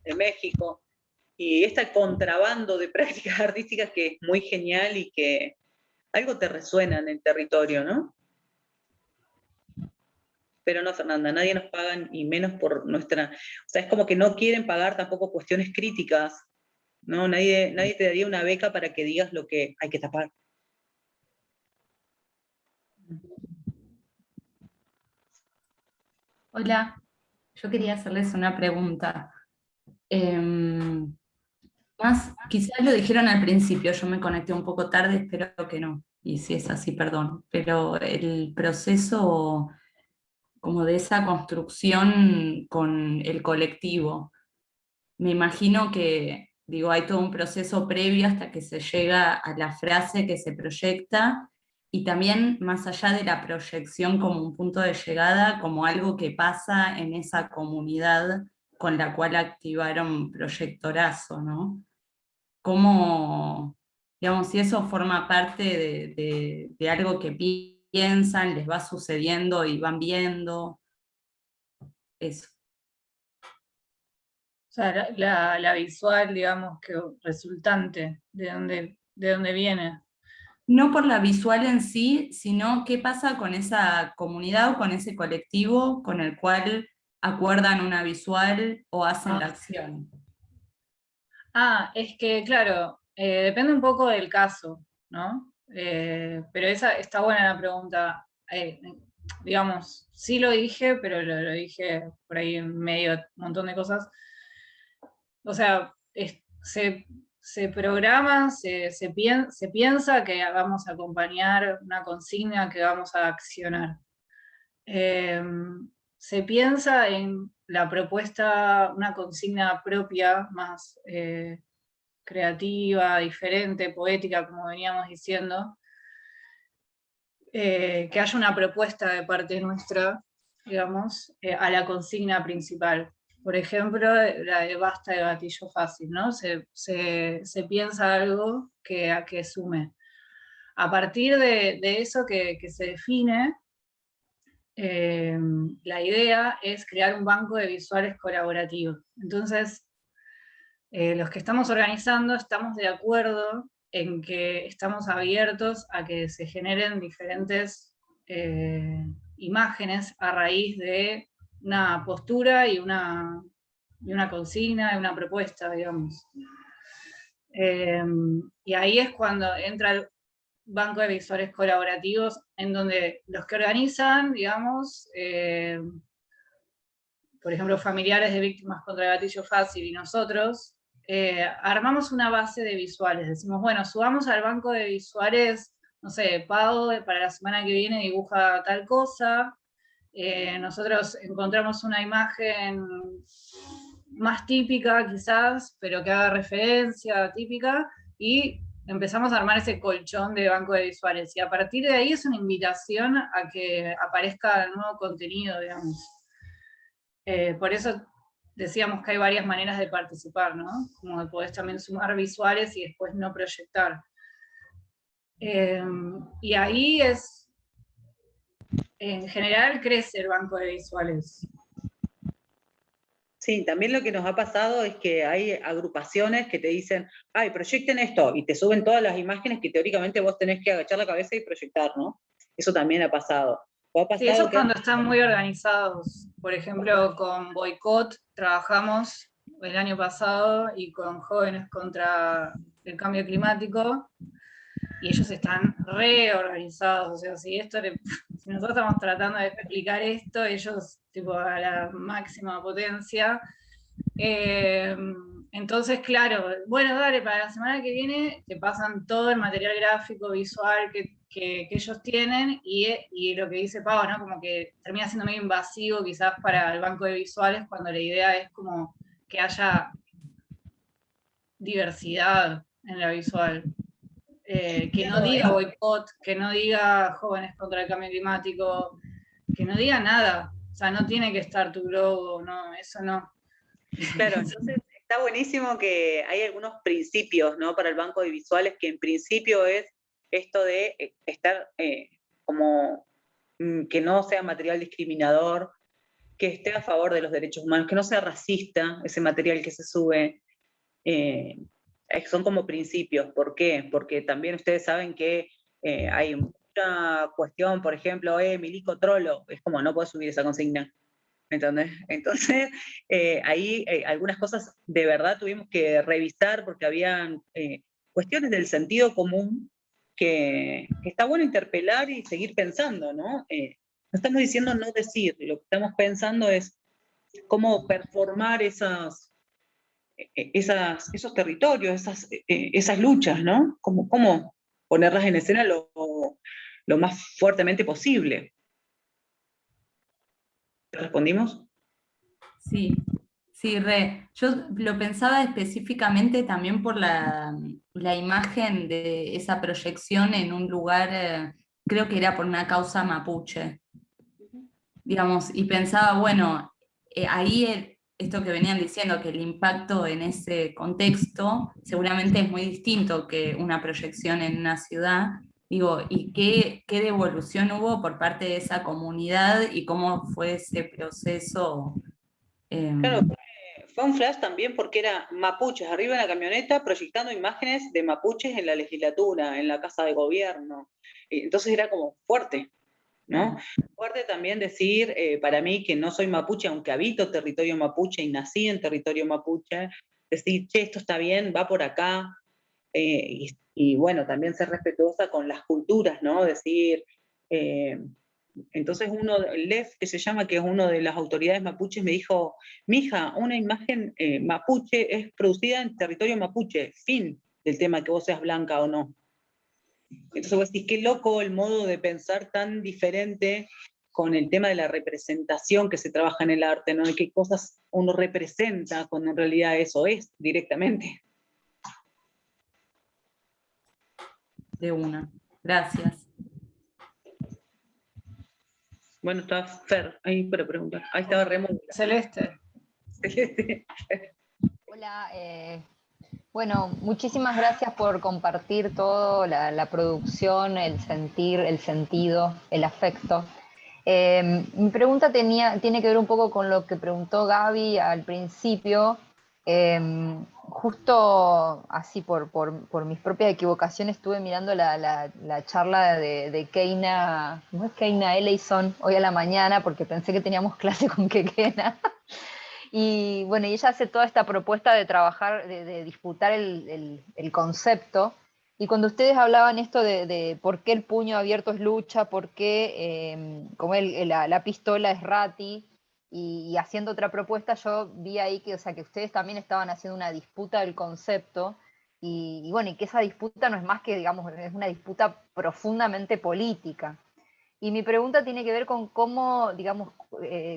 de México, y este contrabando de prácticas artísticas que es muy genial y que algo te resuena en el territorio, ¿no? Pero no, Fernanda, nadie nos paga y menos por nuestra, o sea, es como que no quieren pagar tampoco cuestiones críticas, ¿no? Nadie te daría una beca para que digas lo que hay que tapar. Hola, yo quería hacerles una pregunta. Quizás lo dijeron al principio, yo me conecté un poco tarde, espero que no, y si es así, perdón, pero el proceso como de esa construcción con el colectivo, me imagino que, digo, hay todo un proceso previo hasta que se llega a la frase que se proyecta, y también más allá de la proyección como un punto de llegada, como algo que pasa en esa comunidad con la cual activaron Proyectorazo, ¿no? Cómo, digamos, si eso forma parte de algo que piensan, les va sucediendo y van viendo, eso. O sea, la visual, digamos, que resultante, de dónde viene. No por la visual en sí, sino qué pasa con esa comunidad o con ese colectivo con el cual acuerdan una visual o hacen la acción. Es que, claro, depende un poco del caso, ¿no? Pero esa está buena la pregunta. Digamos, sí lo dije, pero lo dije por ahí en medio de un montón de cosas. O sea, se programa, se piensa que vamos a acompañar una consigna que vamos a accionar. Se piensa en la propuesta, una consigna propia, más creativa, diferente, poética, como veníamos diciendo, que haya una propuesta de parte nuestra, digamos, a la consigna principal. Por ejemplo, la de basta de gatillo fácil, ¿no? Se piensa algo que sume. A partir de eso que se define, la idea es crear un banco de visuales colaborativos. Entonces, los que estamos organizando estamos de acuerdo en que estamos abiertos a que se generen diferentes imágenes a raíz de una postura y una consigna y una propuesta, digamos. Y ahí es cuando entra el banco de visuales colaborativos, en donde los que organizan, digamos, por ejemplo, familiares de víctimas contra el gatillo fácil y nosotros, armamos una base de visuales. Decimos, bueno, subamos al banco de visuales, no sé, Pau para la semana que viene dibuja tal cosa, nosotros encontramos una imagen más típica quizás, pero que haga referencia típica, y empezamos a armar ese colchón de banco de visuales. Y a partir de ahí es una invitación a que aparezca nuevo contenido, digamos. Por eso decíamos que hay varias maneras de participar, ¿no? Como que podés también sumar visuales y después no proyectar. Y ahí es, en general, crece el banco de visuales. Sí, también lo que nos ha pasado es que hay agrupaciones que te dicen, ay, proyecten esto, y te suben todas las imágenes que teóricamente vos tenés que agachar la cabeza y proyectar, ¿no? Eso también ha pasado. Sí, eso es cuando están muy organizados. Por ejemplo, con Boicot trabajamos el año pasado y con Jóvenes contra el Cambio Climático, y ellos están reorganizados. O sea, si nosotros estamos tratando de explicar esto, ellos tipo a la máxima potencia, Entonces, claro, bueno, dale, para la semana que viene te pasan todo el material gráfico, visual que ellos tienen, y lo que dice Pau, ¿no? Como que termina siendo medio invasivo quizás para el banco de visuales, cuando la idea es como que haya diversidad en la visual. Que no diga boicot, que no diga jóvenes contra el cambio climático, que no diga nada. O sea, no tiene que estar tu logo, no, eso no. Claro, entonces está buenísimo que hay algunos principios, ¿no? Para el banco de visuales, que en principio es esto de estar como que no sea material discriminador, que esté a favor de los derechos humanos, que no sea racista ese material que se sube. Son como principios. ¿Por qué? Porque también ustedes saben que hay mucha cuestión, por ejemplo, Milico Trollo, es como no puedo subir esa consigna. ¿Entendés? Entonces, ahí algunas cosas de verdad tuvimos que revisar porque habían cuestiones del sentido común que está bueno interpelar y seguir pensando, ¿no? No estamos diciendo no decir, lo que estamos pensando es cómo performar esos territorios, esas luchas, ¿no? Cómo ponerlas en escena lo más fuertemente posible. ¿Respondimos? Sí, sí, yo lo pensaba específicamente también por la imagen de esa proyección en un lugar, creo que era por una causa mapuche, digamos, y pensaba, bueno, ahí esto que venían diciendo, que el impacto en ese contexto seguramente es muy distinto que una proyección en una ciudad. Digo, ¿y qué devolución hubo por parte de esa comunidad y cómo fue ese proceso? Claro, fue un flash también porque era mapuches arriba en la camioneta proyectando imágenes de mapuches en la legislatura, en la casa de gobierno. Entonces era como fuerte, ¿no? Fuerte también decir, para mí que no soy mapuche, aunque habito territorio mapuche y nací en territorio mapuche, decir, che, esto está bien, va por acá, y bueno, también ser respetuosa con las culturas, ¿no? Decir, entonces Lev, que se llama, que es uno de las autoridades mapuches, me dijo, mija, una imagen mapuche es producida en territorio mapuche, fin del tema que vos seas blanca o no. Entonces vos decís, qué loco el modo de pensar tan diferente con el tema de la representación que se trabaja en el arte, ¿no? De qué cosas uno representa cuando en realidad eso es directamente. De una. Gracias. Bueno, está Fer ahí para preguntar. Ahí estaba Remo. Celeste. Celeste. Hola, bueno, muchísimas gracias por compartir todo, la producción, el sentir, el sentido, el afecto. Mi pregunta tiene que ver un poco con lo que preguntó Gaby al principio. Justo así por mis propias equivocaciones estuve mirando la charla de Keina, ¿cómo es Keina Ellison hoy a la mañana? Porque pensé que teníamos clase con Kekena. Y bueno, y ella hace toda esta propuesta de trabajar, de disputar el concepto. Y cuando ustedes hablaban esto de por qué el puño abierto es lucha, por qué como la pistola es rati, y haciendo otra propuesta, yo vi ahí que, o sea, que ustedes también estaban haciendo una disputa del concepto, y bueno, y que esa disputa no es más que, digamos, es una disputa profundamente política. Y mi pregunta tiene que ver con cómo, digamos,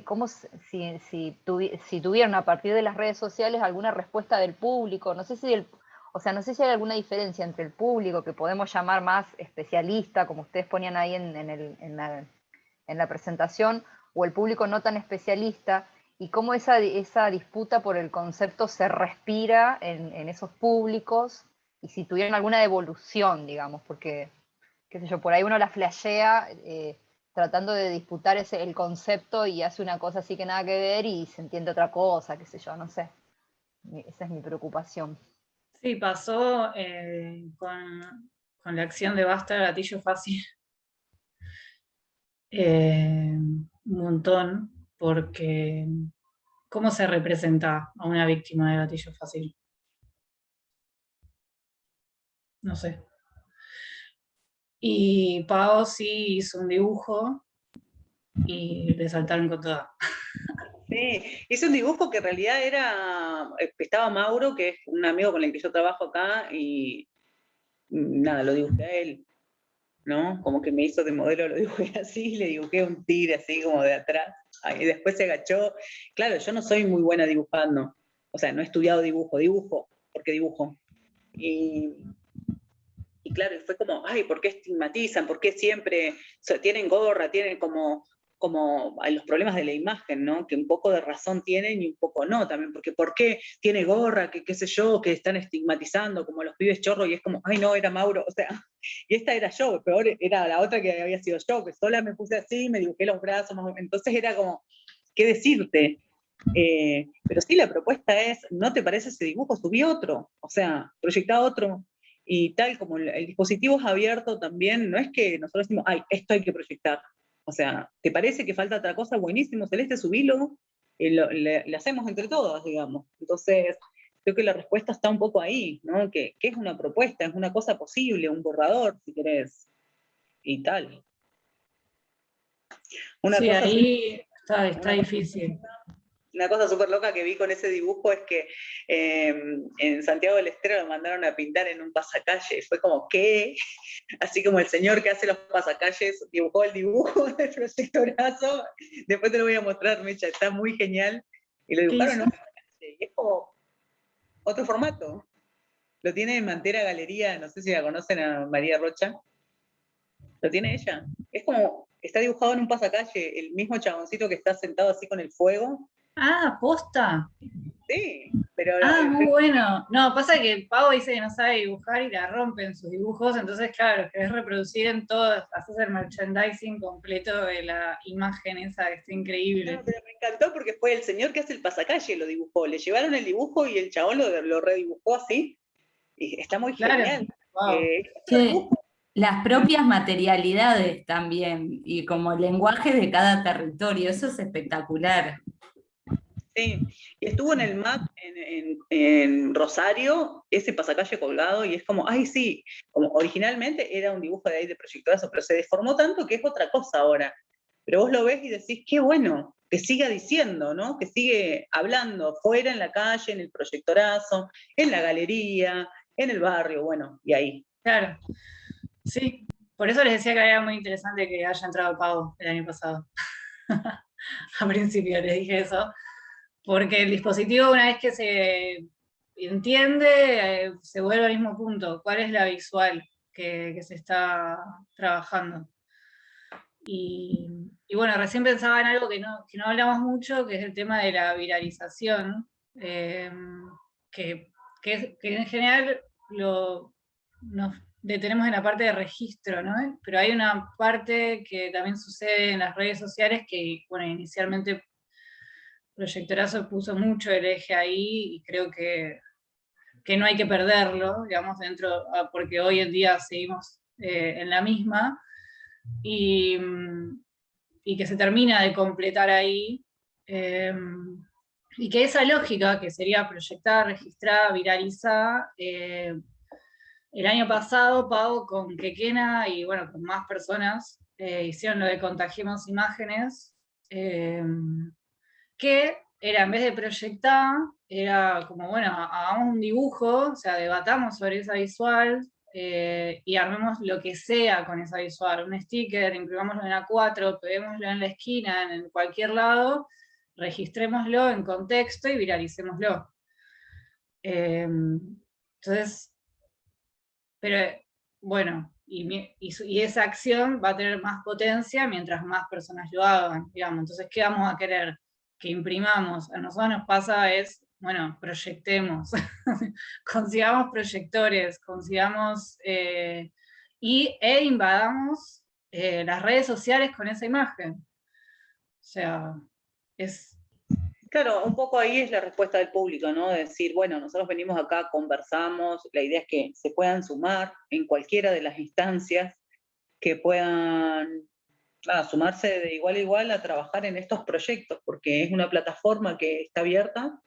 cómo si tuvieron a partir de las redes sociales alguna respuesta del público. No sé si no sé si hay alguna diferencia entre el público, que podemos llamar más especialista, como ustedes ponían ahí en la presentación, o el público no tan especialista, y cómo esa disputa por el concepto se respira en esos públicos, y si tuvieron alguna devolución, digamos, porque qué sé yo, por ahí uno la flashea tratando de disputar el concepto y hace una cosa así que nada que ver y se entiende otra cosa, qué sé yo, no sé. Esa es mi preocupación. Sí, pasó con la acción de Basta el gatillo fácil. Un montón, porque ¿cómo se representa a una víctima de gatillo fácil? No sé. Y Pau sí hizo un dibujo y le saltaron con toda. Sí, hice un dibujo que en realidad estaba Mauro, que es un amigo con el que yo trabajo acá, y nada, lo dibujé a él, ¿no? Como que me hizo de modelo, lo dibujé así, le dibujé un tigre así como de atrás, y después se agachó. Claro, yo no soy muy buena dibujando, o sea, no he estudiado dibujo, porque dibujo. Y claro, y fue como, ay, ¿por qué estigmatizan? ¿Por qué siempre tienen gorra, tienen como los problemas de la imagen, ¿no? Que un poco de razón tienen y un poco no también, porque ¿por qué tiene gorra, que qué sé yo, que están estigmatizando como los pibes chorros y es como, ay, no, era Mauro, o sea, y esta era yo, peor era la otra que había sido yo, que sola me puse así, me dibujé los brazos, entonces era como, ¿qué decirte? Pero sí, la propuesta es, ¿no te parece ese dibujo? Subí otro, o sea, proyectá otro. Y tal como el dispositivo es abierto también, no es que nosotros decimos, ay, esto hay que proyectar. O sea, ¿te parece que falta otra cosa? Buenísimo, Celeste, subilo, le hacemos entre todos, digamos. Entonces, creo que la respuesta está un poco ahí, ¿no? Que es una propuesta, es una cosa posible, un borrador, si querés, y tal. Una Sí, cosa ahí está difícil. Una cosa súper loca que vi con ese dibujo es que en Santiago del Estero lo mandaron a pintar en un pasacalle. Fue como, ¿qué? Así como el señor que hace los pasacalles dibujó el dibujo del proyectorazo. Después te lo voy a mostrar, Mecha, está muy genial. Y lo dibujaron en un pasacalle. Y es como otro formato. Lo tiene en Mantera Galería, no sé si la conocen a María Rocha. Lo tiene ella. Es como, está dibujado en un pasacalle, el mismo chaboncito que está sentado así con el fuego. Ah, posta. Sí, pero Ah, muy bueno. No, pasa que el Pau dice que no sabe dibujar y la rompe en sus dibujos, entonces claro, querés reproducir en todo, haces el merchandising completo de la imagen esa, que está increíble. no, pero me encantó porque fue el señor que hace el pasacalle lo dibujó. Le llevaron el dibujo y el chabón lo redibujó así. Y está muy Claro, genial. wow. Sí, las propias materialidades también, y como el lenguaje de cada territorio, eso es espectacular. Sí, y estuvo en el MAC en Rosario, ese pasacalle colgado, y es como, ay, sí, como originalmente era un dibujo de ahí de proyectorazo, pero se deformó tanto que es otra cosa ahora. Pero vos lo ves y decís, qué bueno, que siga diciendo, ¿no? Que sigue hablando fuera en la calle, en el proyectorazo, en la galería, en el barrio, bueno, y ahí. Claro, sí. Por eso les decía que era muy interesante que haya entrado Pau el año pasado. A principio les dije eso. Porque el dispositivo, una vez que se entiende, se vuelve al mismo punto. ¿Cuál es la visual que se está trabajando? Y bueno, recién pensaba en algo que no hablamos mucho, que es el tema de la viralización, que en general nos detenemos en la parte de registro, ¿no? Pero hay una parte que también sucede en las redes sociales que, bueno, inicialmente Proyectorazo puso mucho el eje ahí y creo que no hay que perderlo, digamos, porque hoy en día seguimos en la misma y, y que se termina de completar ahí. Y que esa lógica, que sería proyectar, registrar, viralizar, el año pasado Pau con Quequena y bueno, con más personas hicieron lo de Contagiemos Imágenes, que era, en vez de proyectar, era como, bueno, hagamos un dibujo, o sea, debatamos sobre esa visual y armemos lo que sea con esa visual. Un sticker, imprimámoslo en A4, peguémoslo en la esquina, en cualquier lado, registrémoslo en contexto y viralicémoslo. Entonces, pero bueno, y esa acción va a tener más potencia mientras más personas lo hagan, digamos. Entonces, ¿qué vamos a querer? Que imprimamos. A nosotros nos pasa es, bueno, proyectemos, consigamos proyectores, consigamos e invadamos las redes sociales con esa imagen. O sea, es... Claro, un poco ahí es la respuesta del público, ¿no? De decir, bueno, nosotros venimos acá, conversamos, la idea es que se puedan sumar en cualquiera de las instancias, que puedan sumarse de igual a igual a trabajar en estos proyectos, porque es una plataforma que está abierta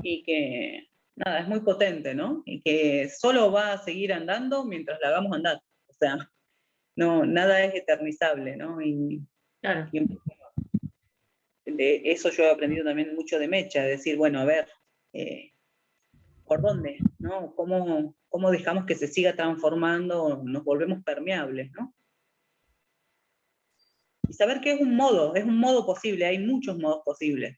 y que, nada, es muy potente, ¿no? Y que solo va a seguir andando mientras la hagamos andar. O sea, no, nada es eternizable, ¿no? Claro. de eso yo he aprendido también mucho de Mecha, de decir, bueno, a ver, ¿por dónde? ¿No? ¿Cómo dejamos que se siga transformando, nos volvemos permeables, ¿no? Y saber que es un modo posible, hay muchos modos posibles.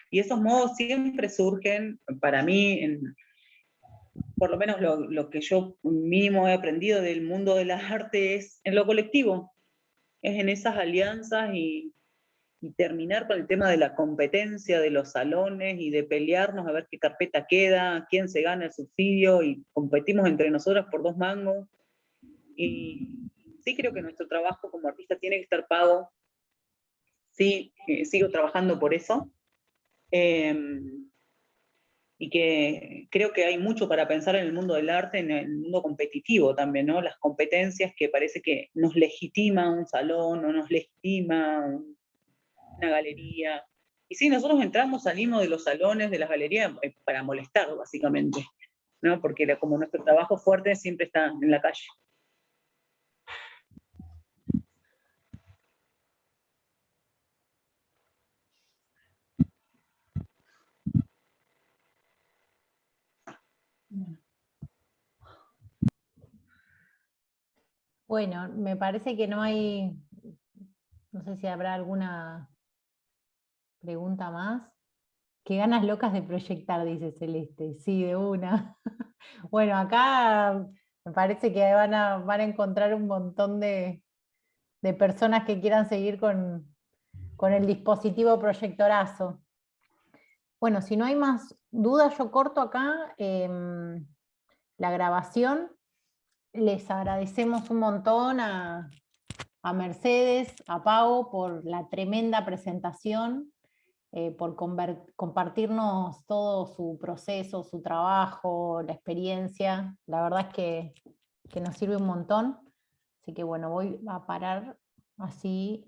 Y esos modos siempre surgen, para mí, por lo menos lo que yo mínimo he aprendido del mundo de las artes es en lo colectivo, es en esas alianzas y terminar con el tema de la competencia de los salones y de pelearnos a ver qué carpeta queda, quién se gana el subsidio y competimos entre nosotras por 2 mangos. Y sí creo que nuestro trabajo como artista tiene que estar pago. Sí, sigo trabajando por eso. Y que creo que hay mucho para pensar en el mundo del arte, en el mundo competitivo también, ¿no? Las competencias que parece que nos legitima un salón o nos legitima una galería. Y sí, nosotros entramos, salimos de los salones, de las galerías, para molestar, básicamente, ¿no? Porque como nuestro trabajo fuerte siempre está en la calle. Bueno, me parece que no hay, no sé si habrá alguna pregunta más. Qué ganas locas de proyectar, dice Celeste. Sí, de una. Bueno, acá me parece que van a encontrar un montón de personas que quieran seguir con el dispositivo proyectorazo. Bueno, si no hay más dudas, yo corto acá la grabación. Les agradecemos un montón a Mercedes, a Pau, por la tremenda presentación, por compartirnos todo su proceso, su trabajo, la experiencia. La verdad es que nos sirve un montón. Así que bueno, voy a parar así.